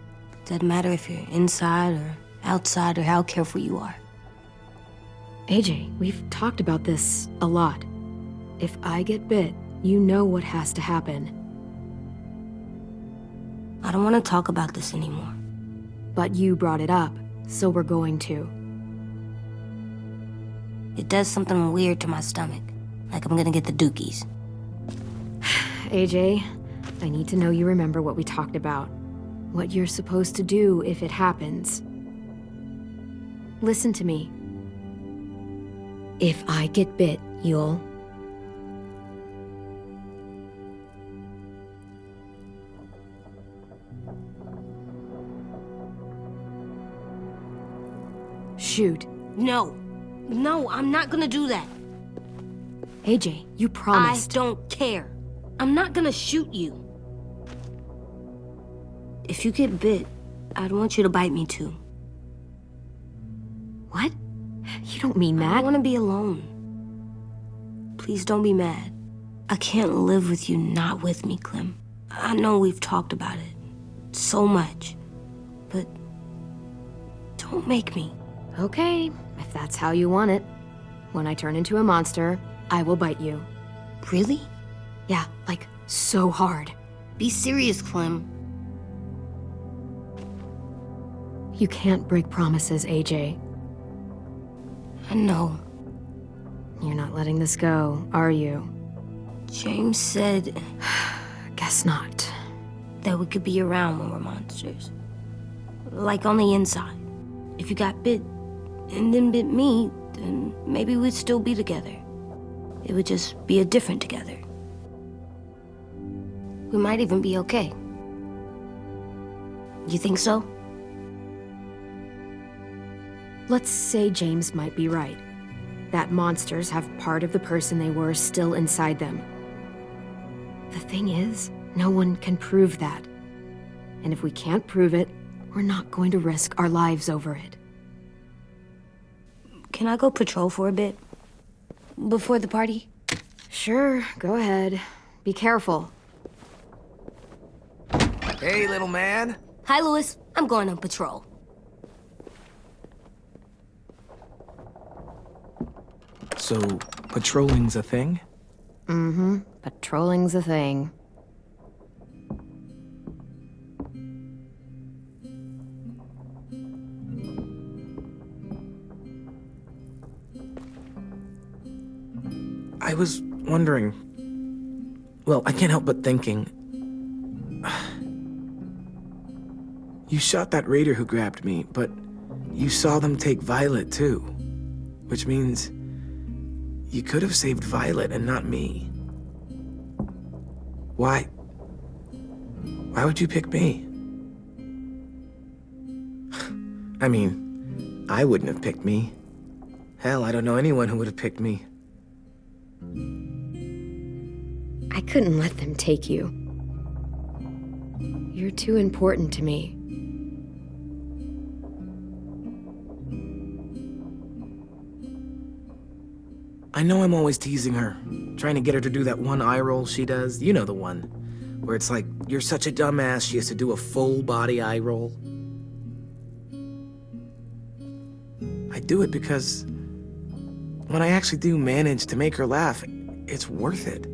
Doesn't matter if you're inside or outside or how careful you are. AJ, we've talked about this a lot. If I get bit, you know what has to happen. I don't want to talk about this anymore. But you brought it up, so we're going to. It does something weird to my stomach. Like I'm gonna get the dookies. AJ, I need to know you remember what we talked about. What you're supposed to do if it happens. Listen to me. If I get bit, you'll... Shoot. No. No, I'm not gonna do that. AJ, you promised. I don't care. I'm not gonna shoot you. If you get bit, I'd want you to bite me too. What? You don't mean I that. want to be alone. Please don't be mad. I can't live with you not with me, Clem. I know we've talked about it so much, but don't make me. Okay, if that's how you want it. When I turn into a monster, I will bite you. Really? Yeah, like so hard. Be serious, Clem. You can't break promises, AJ. I know. You're not letting this go, are you? James said Guess not. that we could be around when we're monsters. Like on the inside. If you got bit and then bit me, then maybe we'd still be together. It would just be a different together. We might even be okay. You think so? Let's say James might be right. That monsters have part of the person they were still inside them. The thing is, no one can prove that. And if we can't prove it, we're not going to risk our lives over it. Can I go patrol for a bit? Before the party? Sure, go ahead. Be careful. Hey, little man. Hi, Louis. I'm going on patrol. So, patrolling's a thing? Mm-hmm. Patrolling's a thing. I was wondering... Well, I can't help but thinking... You shot that raider who grabbed me, but you saw them take Violet too. Which means... you could have saved Violet and not me. Why? Why would you pick me? I mean, I wouldn't have picked me. Hell, I don't know anyone who would have picked me. I couldn't let them take you. You're too important to me. I know I'm always teasing her, trying to get her to do that one eye roll she does. You know the one, where it's like, you're such a dumbass, she has to do a full body eye roll. I do it because when I actually do manage to make her laugh, it's worth it.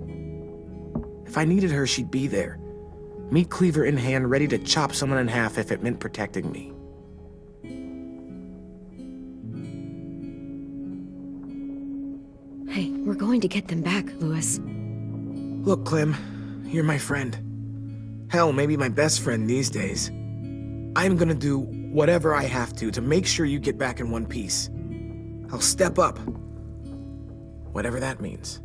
If I needed her, she'd be there. Meat cleaver in hand, ready to chop someone in half if it meant protecting me. Hey, we're going to get them back, Louis. Look, Clem, you're my friend. Hell, maybe my best friend these days. I'm gonna do whatever I have to make sure you get back in one piece. I'll step up. Whatever that means.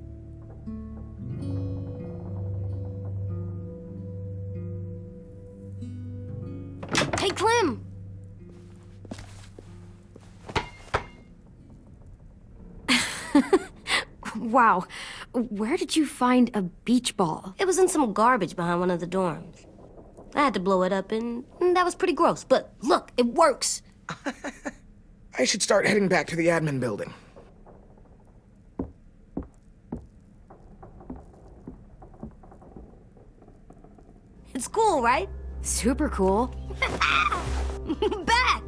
Hey, Clem! Wow, where did you find a beach ball? It was in some garbage behind one of the dorms. I had to blow it up, and that was pretty gross. But look, it works. I should start heading back to the admin building. It's cool, right? Super cool. Back!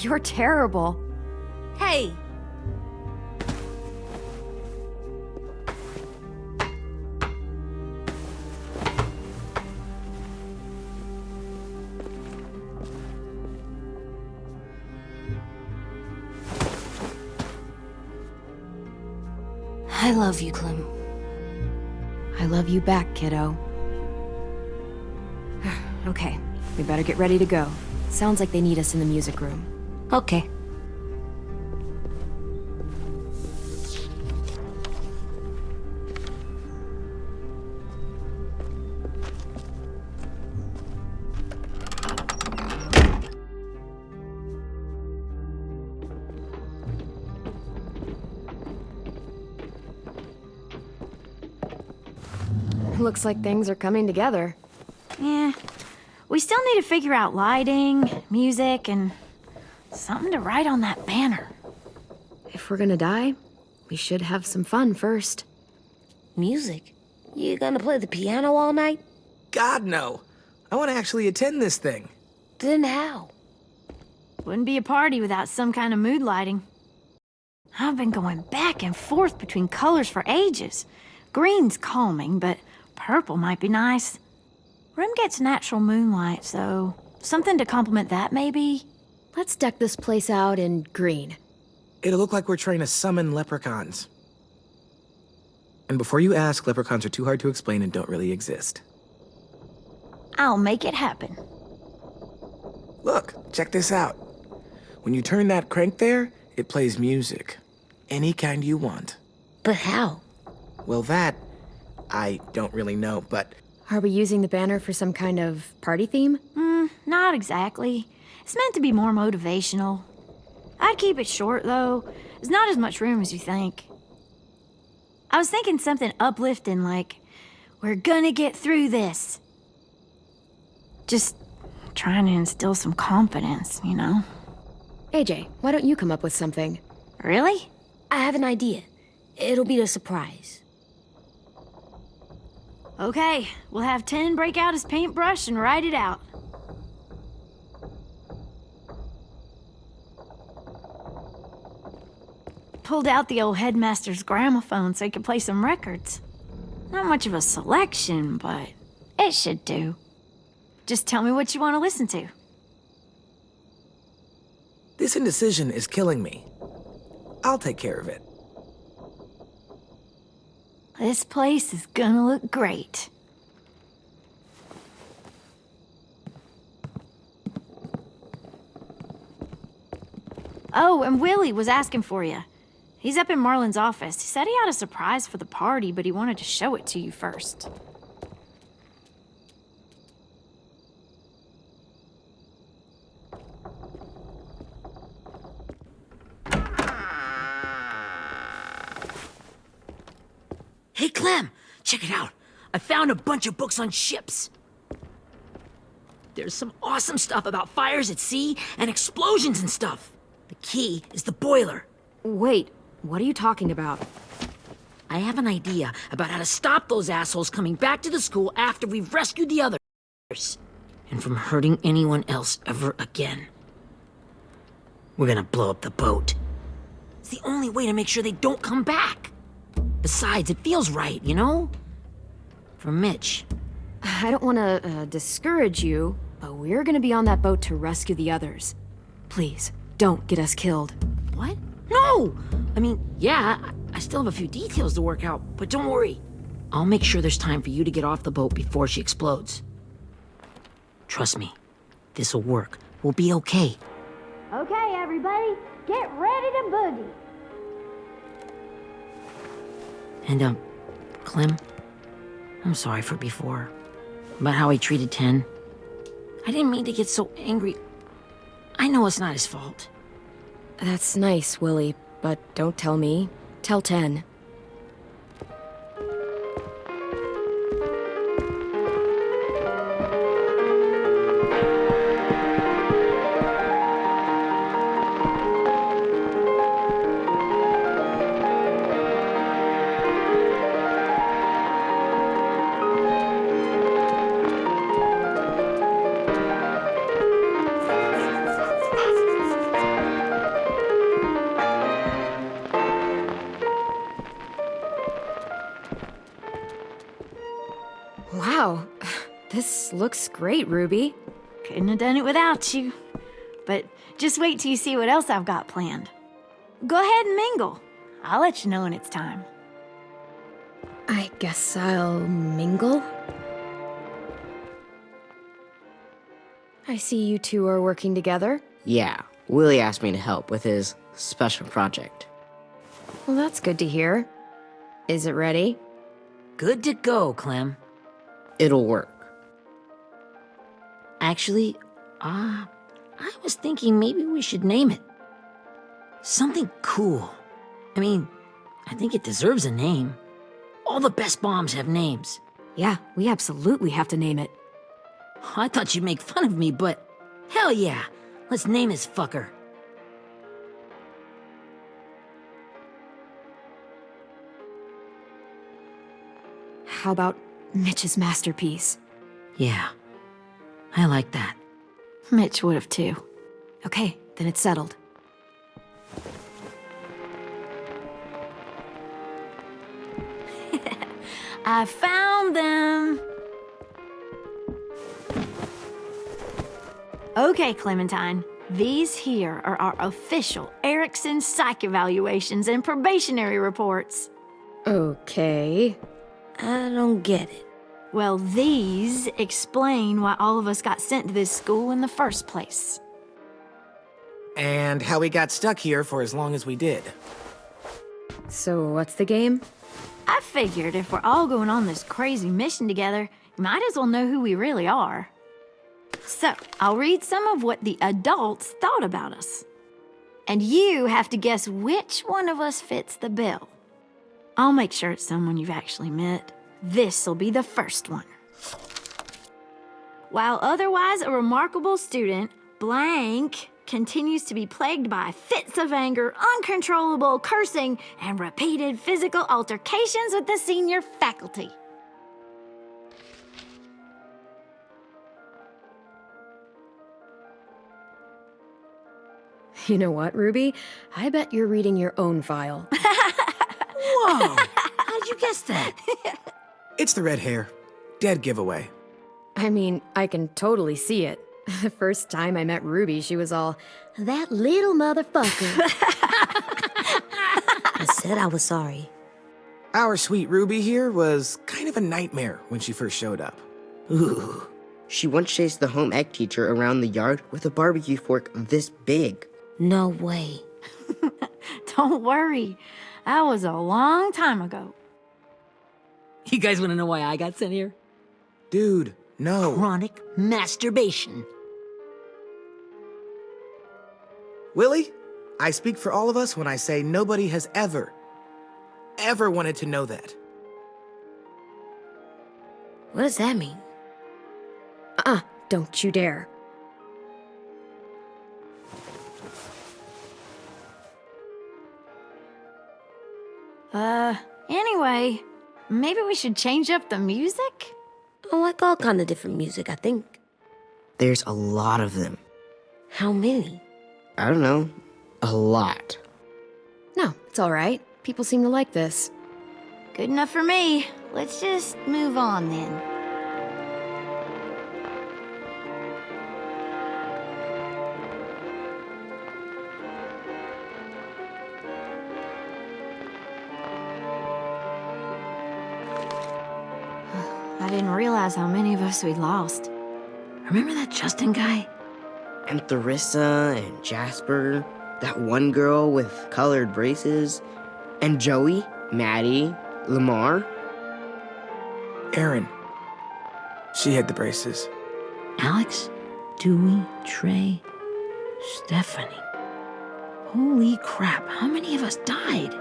You're terrible. Hey! I love you, Clem. I love you back, kiddo. Okay, we better get ready to go. Sounds like they need us in the music room. Okay. Looks like things are coming together. Yeah. We still need to figure out lighting, music, and something to write on that banner. If we're gonna die, we should have some fun first. Music? You gonna play the piano all night? God, no. I want to actually attend this thing. Then how? Wouldn't be a party without some kind of mood lighting. I've been going back and forth between colors for ages. Green's calming, but purple might be nice. Room gets natural moonlight, so something to complement that, maybe? Let's deck this place out in green. It'll look like we're trying to summon leprechauns. And before you ask, leprechauns are too hard to explain and don't really exist. I'll make it happen. Look, check this out. When you turn that crank there, it plays music. Any kind you want. But how? Well, that, I don't really know, but... Are we using the banner for some kind of party theme? Not exactly. It's meant to be more motivational. I'd keep it short, though. There's not as much room as you think. I was thinking something uplifting like, we're gonna get through this. Just trying to instill some confidence, you know? AJ, why don't you come up with something? Okay, we'll have 10 break out his paintbrush and write it out. Pulled out the old headmaster's gramophone so he could play some records. Not much of a selection, but it should do. Just tell me what you want to listen to. This indecision is killing me. I'll take care of it. This place is gonna look great. Oh, and Willie was asking for you. He's up in Marlin's office. He said he had a surprise for the party, but he wanted to show it to you first. Hey, Clem, check it out. I found a bunch of books on ships. There's some awesome stuff about fires at sea and explosions and stuff. The key is the boiler. Wait, what are you talking about? I have an idea about how to stop those assholes coming back to the school after we've rescued the others. And from hurting anyone else ever again. We're gonna blow up the boat. It's the only way to make sure they don't come back. Besides, it feels right, you know? For Mitch. I don't want to discourage you, but we're gonna be on that boat to rescue the others. Please, don't get us killed. What? No! I mean, yeah, I still have a few details to work out, but don't worry. I'll make sure there's time for you to get off the boat before she explodes. Trust me, this'll work. We'll be okay. Okay, everybody, get ready to boogie. And, Clem, I'm sorry for before. About how he treated Ten. I didn't mean to get so angry. I know it's not his fault. That's nice, Willie, but don't tell me. Tell 10. Wow, this looks great, Ruby. Couldn't have done it without you. But just wait till you see what else I've got planned. Go ahead and mingle. I'll let you know when it's time. I guess I'll mingle? I see you two are working together. Yeah, Willie asked me to help with his special project. Well, that's good to hear. Is it ready? Good to go, Clem. It'll work. Actually, I was thinking maybe we should name it. Something cool. I mean, I think it deserves a name. All the best bombs have names. Yeah, we absolutely have to name it. I thought you'd make fun of me, but hell yeah. Let's name this fucker. How about Mitch's masterpiece? Yeah, I like that. Mitch would have too. Okay, then it's settled. I found them. Okay, Clementine. These here are our official Erickson psych evaluations and probationary reports. Okay. I don't get it. Well, these explain why all of us got sent to this school in the first place. And how we got stuck here for as long as we did. So what's the game? I figured if we're all going on this crazy mission together, you might as well know who we really are. So, I'll read some of what the adults thought about us. And you have to guess which one of us fits the bill. I'll make sure it's someone you've actually met. This'll be the first one. While otherwise a remarkable student, blank continues to be plagued by fits of anger, uncontrollable cursing, and repeated physical altercations with the senior faculty. You know what, Ruby? I bet you're reading your own file. Whoa! How'd you guess that? It's the red hair. Dead giveaway. I mean, I can totally see it. The first time I met Ruby, she was all, "That little motherfucker." I said I was sorry. Our sweet Ruby here was kind of a nightmare when she first showed up. Ooh. She once chased the home ec teacher around the yard with a barbecue fork this big. No way. Don't worry. That was a long time ago. You guys want to know why I got sent here? Dude, no. Chronic masturbation. Willie, I speak for all of us when I say nobody has ever wanted to know that. What does that mean? Don't you dare. Anyway, maybe we should change up the music? I like all kind of different music, I think. There's a lot of them. How many? I don't know. A lot. No, it's all right. People seem to like this. Good enough for me. Let's just move on then. I didn't realize how many of us we'd lost. Remember that Justin guy? And Theresa and Jasper. That one girl with colored braces. And Joey, Maddie, Lamar. Erin. She had the braces. Alex, Dewey, Trey, Stephanie. Holy crap, how many of us died?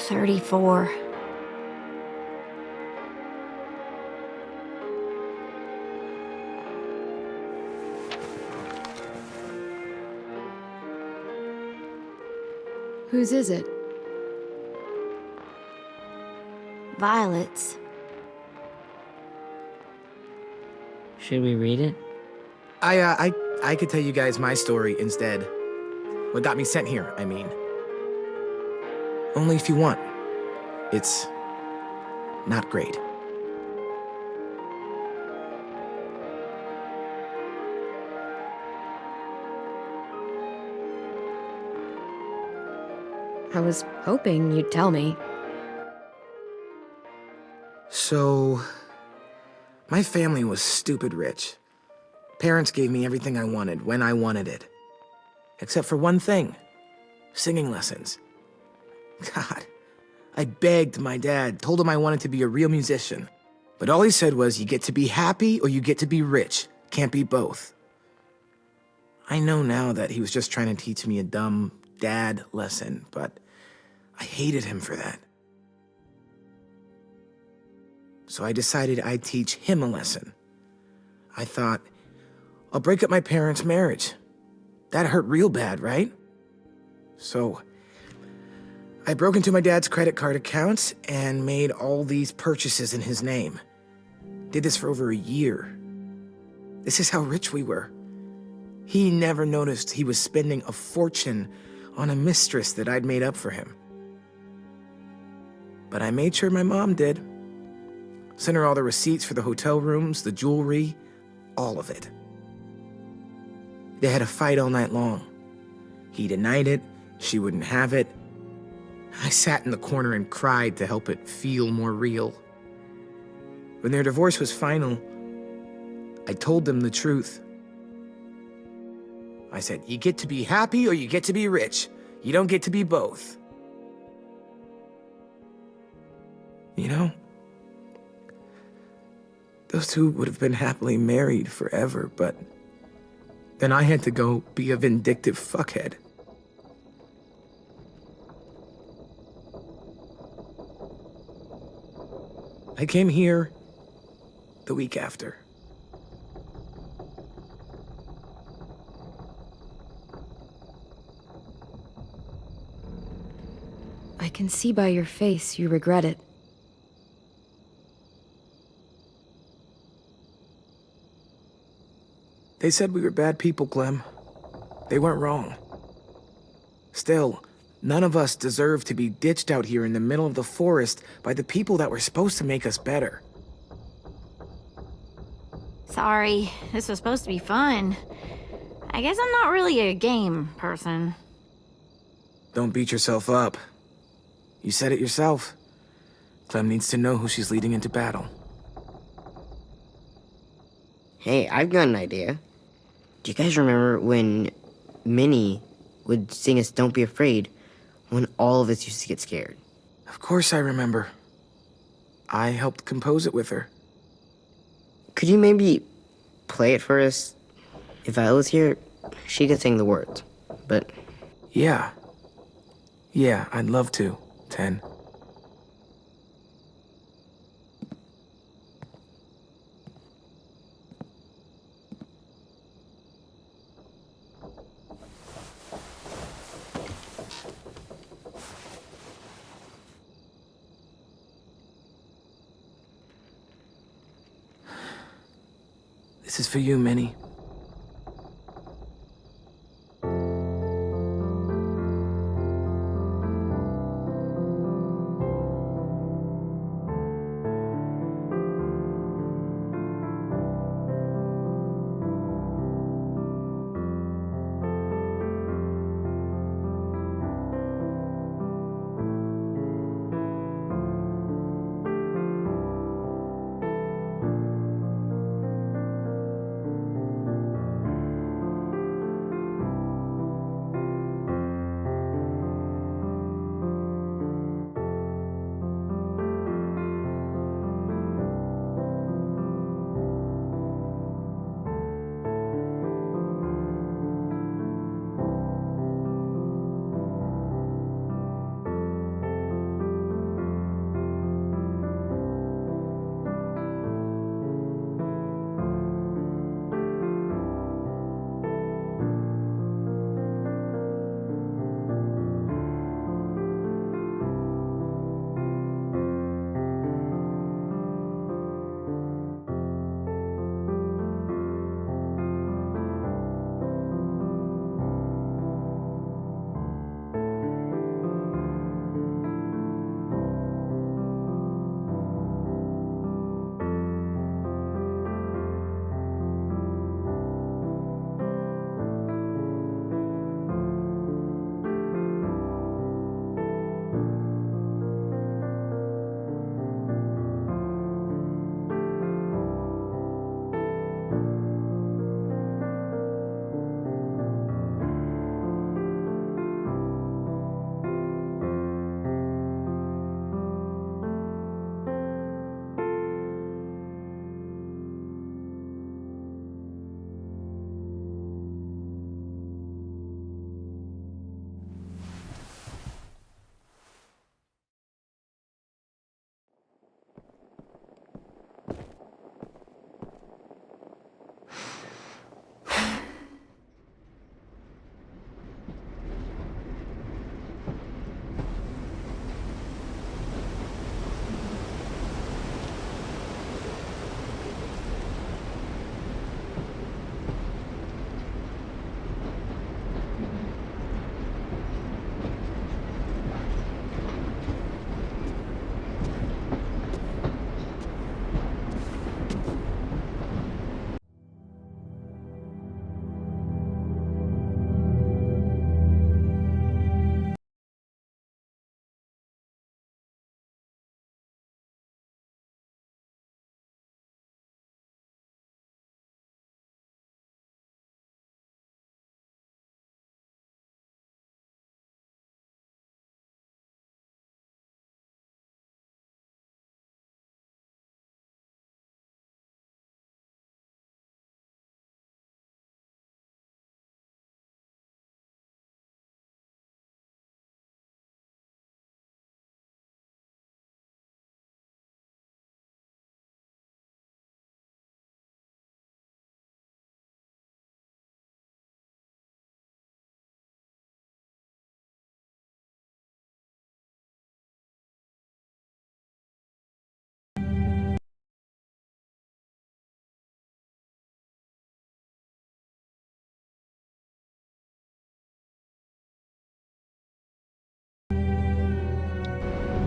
34. Whose is it? Violet's. Should we read it? I could tell you guys my story instead. What got me sent here, I mean. Only if you want. It's not great. I was hoping you'd tell me. So, my family was stupid rich. Parents gave me everything I wanted when I wanted it. Except for one thing, singing lessons. God, I begged my dad, told him I wanted to be a real musician. But all he said was, you get to be happy or you get to be rich. Can't be both. I know now that he was just trying to teach me a dumb dad lesson, but I hated him for that. So I decided I'd teach him a lesson. I thought, I'll break up my parents' marriage. That hurt real bad, right? So I broke into my dad's credit card accounts and made all these purchases in his name. Did this for over a year. This is how rich we were. He never noticed he was spending a fortune on a mistress that I'd made up for him. But I made sure my mom did. Sent her all the receipts for the hotel rooms, the jewelry, all of it. They had a fight all night long. He denied it, she wouldn't have it. I sat in the corner and cried to help it feel more real. When their divorce was final, I told them the truth. I said, you get to be happy or you get to be rich. You don't get to be both. You know, those two would have been happily married forever, but then I had to go be a vindictive fuckhead. I came here the week after. I can see by your face you regret it. They said we were bad people, Clem. They weren't wrong. Still, none of us deserve to be ditched out here in the middle of the forest by the people that were supposed to make us better. Sorry, this was supposed to be fun. I guess I'm not really a game person. Don't beat yourself up. You said it yourself. Clem needs to know who she's leading into battle. Hey, I've got an idea. Do you guys remember when Minnie would sing us Don't Be Afraid when all of us used to get scared? Of course I remember. I helped compose it with her. Could you maybe play it for us? If I was here, she could sing the words, but... Yeah. Yeah, I'd love to, Ten. This is for you, Minnie.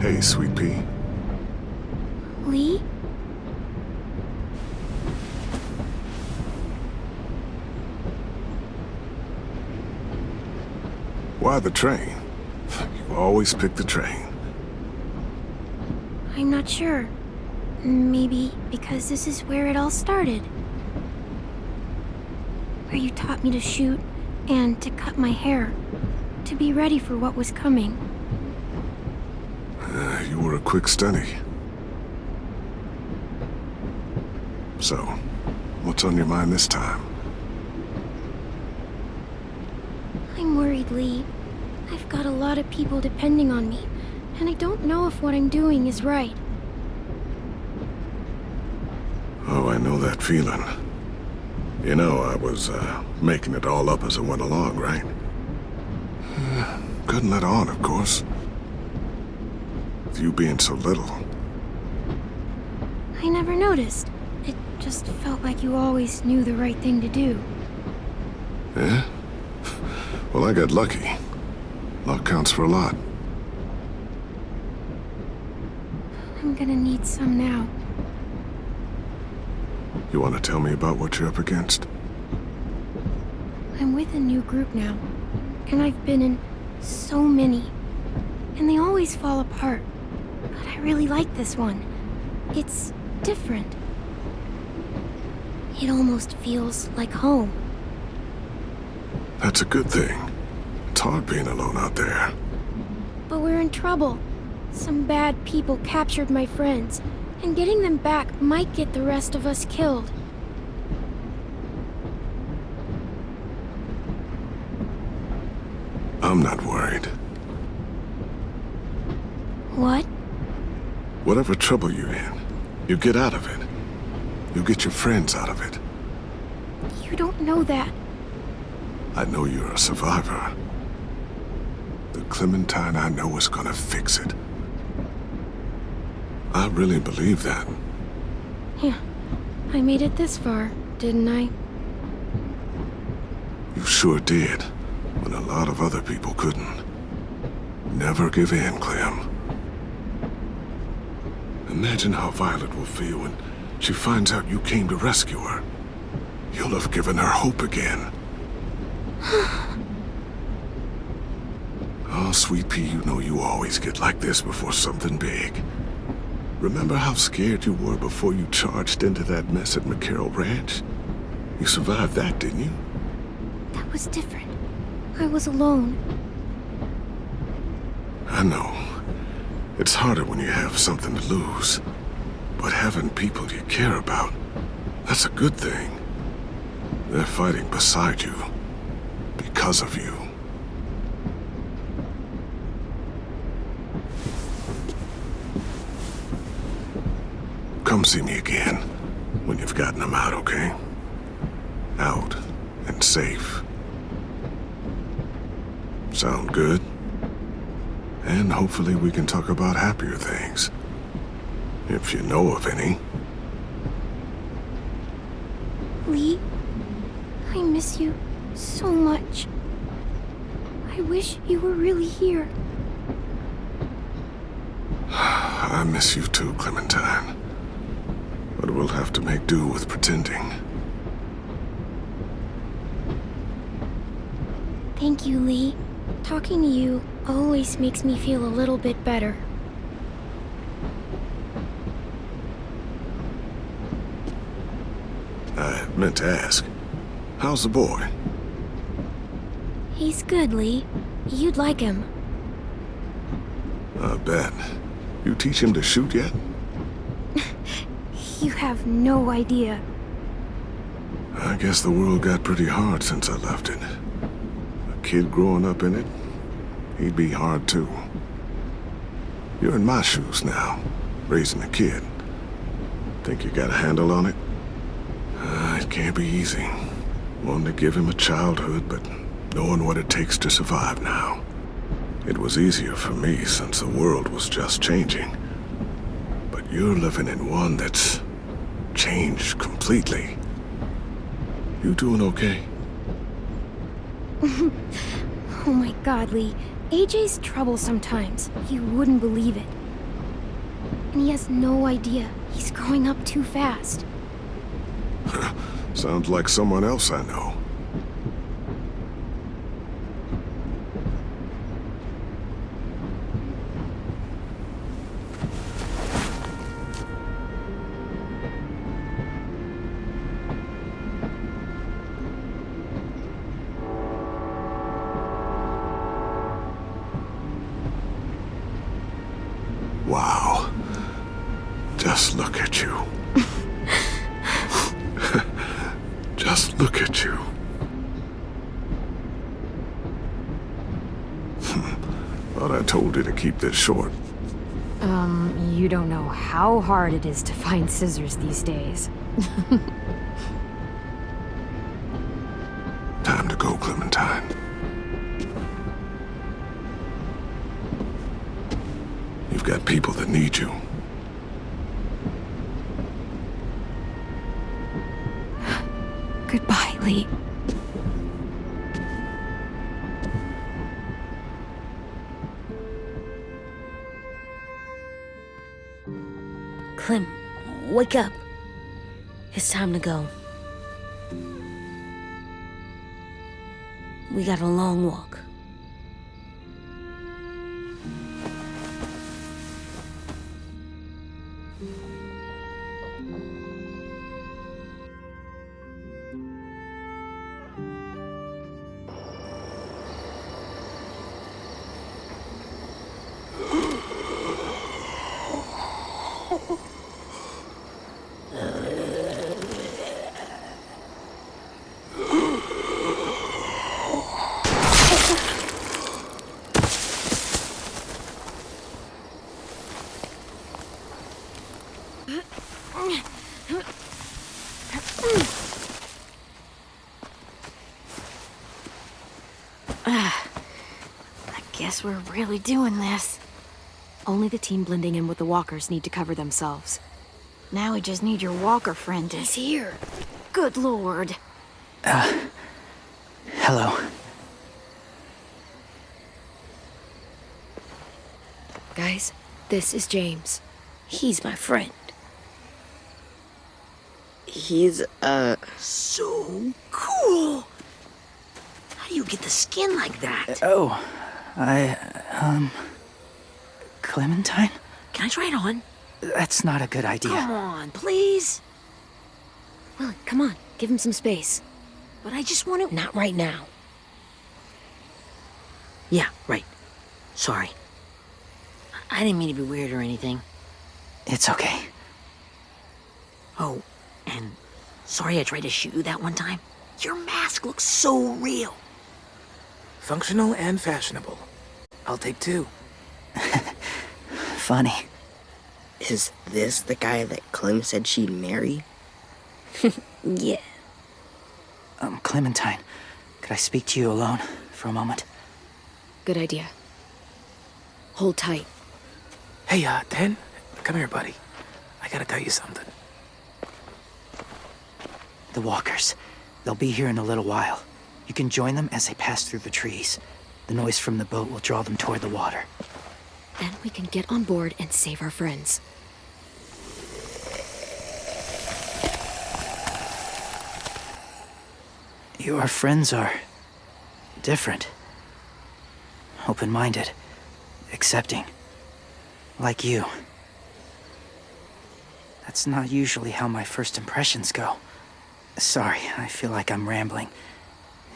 Hey, Sweet Pea. Lee? Why the train? You always pick the train. I'm not sure. Maybe because this is where it all started. Where you taught me to shoot and to cut my hair. To be ready for what was coming. You were a quick study. So, what's on your mind this time? I'm worried, Lee. I've got a lot of people depending on me, and I don't know if what I'm doing is right. Oh, I know that feeling. You know, I was, making it all up as I went along, right? Couldn't let on, of course. With you being so little. I never noticed. It just felt like you always knew the right thing to do. Yeah? Well, I got lucky. Luck counts for a lot. I'm gonna need some now. You want to tell me about what you're up against? I'm with a new group now, and I've been in so many, and they always fall apart. But I really like this one. It's different. It almost feels like home. That's a good thing. It's hard being alone out there. But we're in trouble. Some bad people captured my friends, and getting them back might get the rest of us killed. I'm not worried. What? Whatever trouble you're in, you get out of it. You get your friends out of it. You don't know that. I know you're a survivor. The Clementine I know is gonna fix it. I really believe that. Yeah, I made it this far, didn't I? You sure did, when a lot of other people couldn't. Never give in, Clem. Imagine how Violet will feel when she finds out you came to rescue her. You'll have given her hope again. Oh, Sweet Pea, you know you always get like this before something big. Remember how scared you were before you charged into that mess at McCarroll Ranch? You survived that, didn't you? That was different. I was alone. I know. It's harder when you have something to lose. But having people you care about, that's a good thing. They're fighting beside you. Because of you. Come see me again when you've gotten them out, okay? Out and safe. Sound good? And hopefully we can talk about happier things. If you know of any. Lee, I miss you so much. I wish you were really here. I miss you too, Clementine. But we'll have to make do with pretending. Thank you, Lee. Talking to you always makes me feel a little bit better. I meant to ask, how's the boy? He's good, Lee. You'd like him. I bet. You teach him to shoot yet? You have no idea. I guess the world got pretty hard since I left it. A kid growing up in it, he'd be hard too. You're in my shoes now, raising a kid. Think you got a handle on it? It can't be easy. Wanting to give him a childhood, but knowing what it takes to survive now. It was easier for me since the world was just changing. But you're living in one that's changed completely. You doing okay? Oh my God, Lee. AJ's trouble sometimes. You wouldn't believe it. and he has no idea. He's growing up too fast. Sounds like someone else I know. Wow. Just look at you. Just look at you. Thought I told you to keep this short. You don't know how hard it is to find scissors these days. Time to go, Clementine. You've got people that need you. Goodbye, Lee. Clem, wake up. It's time to go. We got a long walk. I guess we're really doing this. Only the team blending in with the walkers need to cover themselves. Now we just need your walker friend to... He's here. Good lord. Hello. Guys, this is James. He's my friend. He's, So cool! How do you get the skin like that? Oh, Clementine? Can I try it on? That's not a good idea. Come on, please. Well, come on, give him some space. But I just want to... Not right now. Yeah, right. Sorry. I didn't mean to be weird or anything. It's okay. Oh, and sorry I tried to shoot you that one time. Your mask looks so real. Functional and fashionable. I'll take two. Funny. is this the guy that Clem said she'd marry? Yeah. Clementine, could I speak to you alone for a moment? Good idea. Hold tight. Hey, Dan, come here, buddy. I gotta tell you something. The walkers. They'll be here in a little while. You can join them as they pass through the trees. The noise from the boat will draw them toward the water. Then we can get on board and save our friends. Your friends are different. Open-minded. Accepting. Like you. That's not usually how my first impressions go. Sorry, I feel like I'm rambling.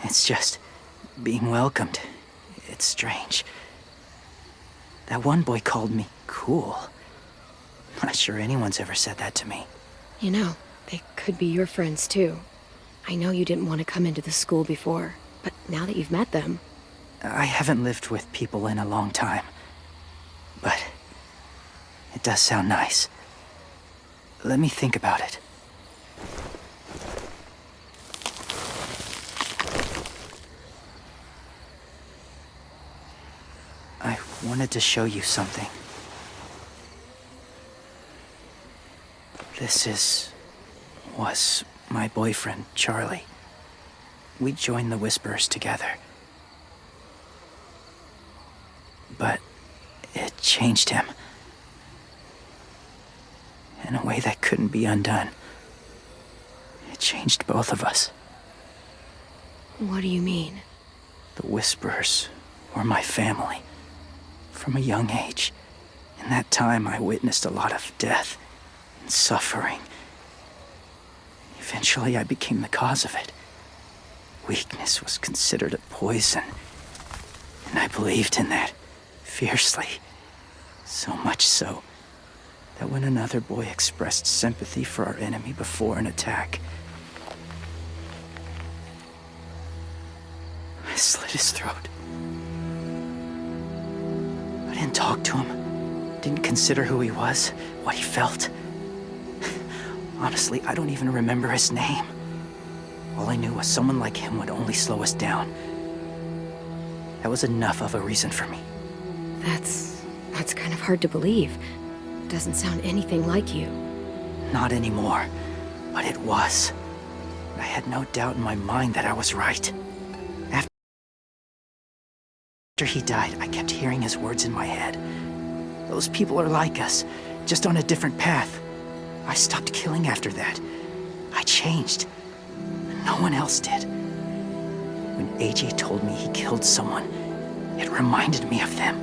It's just being welcomed. It's strange. That one boy called me cool. Not sure anyone's ever said that to me. You know, they could be your friends too. I know you didn't want to come into the school before, but now that you've met them... I haven't lived with people in a long time. But it does sound nice. Let me think about it. I wanted to show you something. was my boyfriend, Charlie. We joined the Whisperers together. But it changed him. in a way that couldn't be undone. It changed both of us. What do you mean? The Whisperers were my family. From a young age. In that time, I witnessed a lot of death and suffering. Eventually, I became the cause of it. Weakness was considered a poison. And I believed in that, fiercely. So much so, that when another boy expressed sympathy for our enemy before an attack, I slit his throat. I didn't talk to him, didn't consider who he was, what he felt. Honestly, I don't even remember his name. All I knew was someone like him would only slow us down. That was enough of a reason for me. That's kind of hard to believe. Doesn't sound anything like you. Not anymore, but it was. I had no doubt in my mind that I was right. After he died, I kept hearing his words in my head. Those people are like us, just on a different path. I stopped killing after that. I changed. No one else did. When AJ told me he killed someone, it reminded me of them.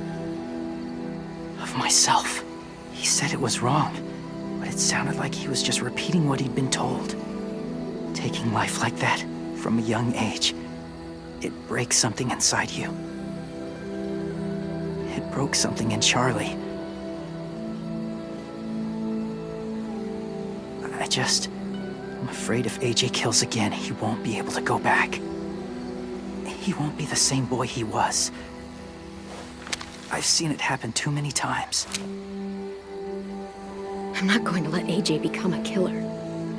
Of myself. He said it was wrong, but it sounded like he was just repeating what he'd been told. Taking life like that, from a young age, it breaks something inside you. It broke something in Charlie. I'm afraid if AJ kills again, he won't be able to go back. He won't be the same boy he was. I've seen it happen too many times. I'm not going to let AJ become a killer.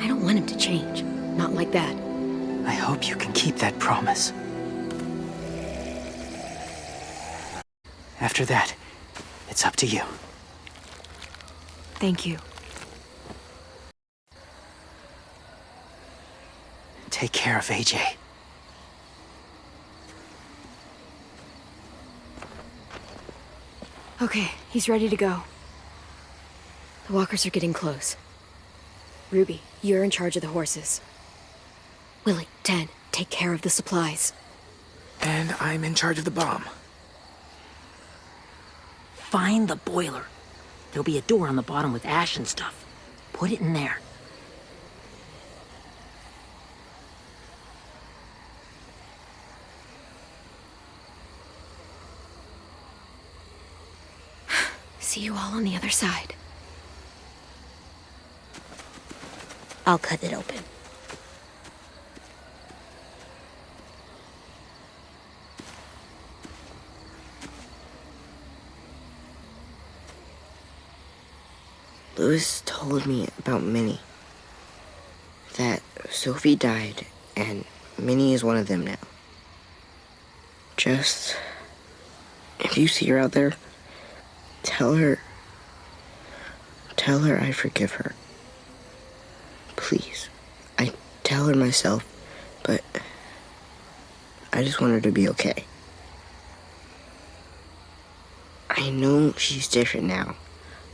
I don't want him to change. Not like that. I hope you can keep that promise. After that, it's up to you. Thank you. Take care of AJ. Okay, he's ready to go. The walkers are getting close. Ruby, you're in charge of the horses. Willie, Ted, take care of the supplies. And I'm in charge of the bomb. Find the boiler. There'll be a door on the bottom with ash and stuff. Put it in there. See you all on the other side. I'll cut it open. Louis told me about Minnie. That Sophie died, and Minnie is one of them now. Just... if you see her out there, tell her I forgive her. Please. I tell her myself, but I just want her to be okay. I know she's different now,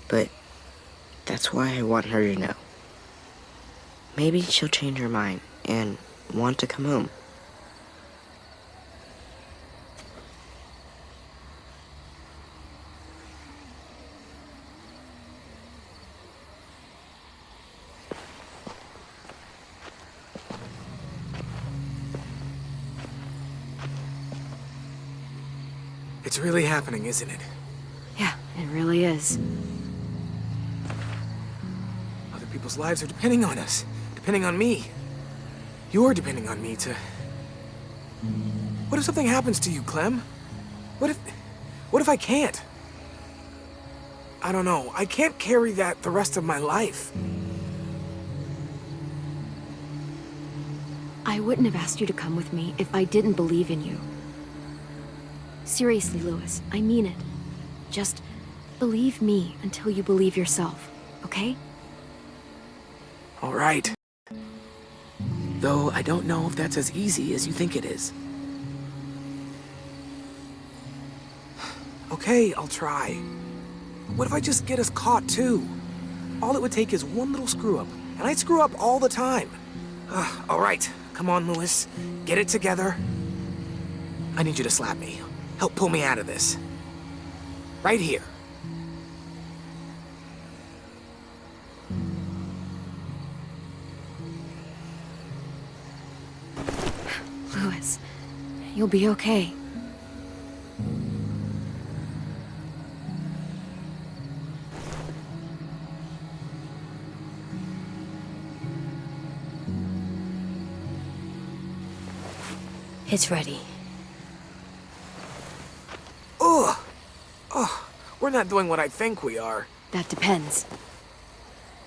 but that's why I want her to know. Maybe she'll change her mind and want to come home. It's really happening, isn't it? Yeah, it really is. Other people's lives are depending on us. Depending on me. You're depending on me to... What if something happens to you, Clem? What if I can't? I don't know. I can't carry that the rest of my life. I wouldn't have asked you to come with me if I didn't believe in you. Seriously, Louis, I mean it. Just believe me until you believe yourself, okay? All right. Though I don't know if that's as easy as you think it is. Okay, I'll try. What if I just get us caught too? All it would take is one little screw-up, and I'd screw up all the time. All right, come on, Lewis. Get it together. I need you to slap me. Help pull me out of this. Right here. Lewis, you'll be okay. It's ready. Ugh! Oh, we're not doing what I think we are. That depends.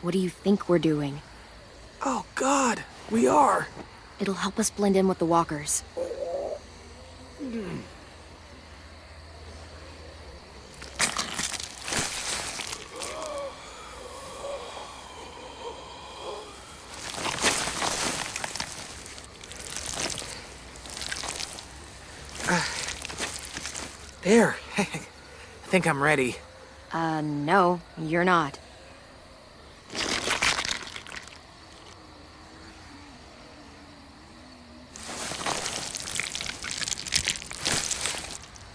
What do you think we're doing? Oh, God, we are. It'll help us blend in with the walkers. There. I think I'm ready. No, you're not.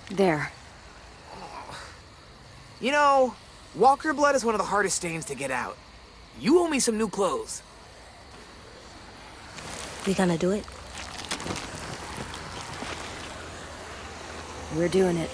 There. You know, walker blood is one of the hardest stains to get out. You owe me some new clothes. We gonna do it? We're doing it.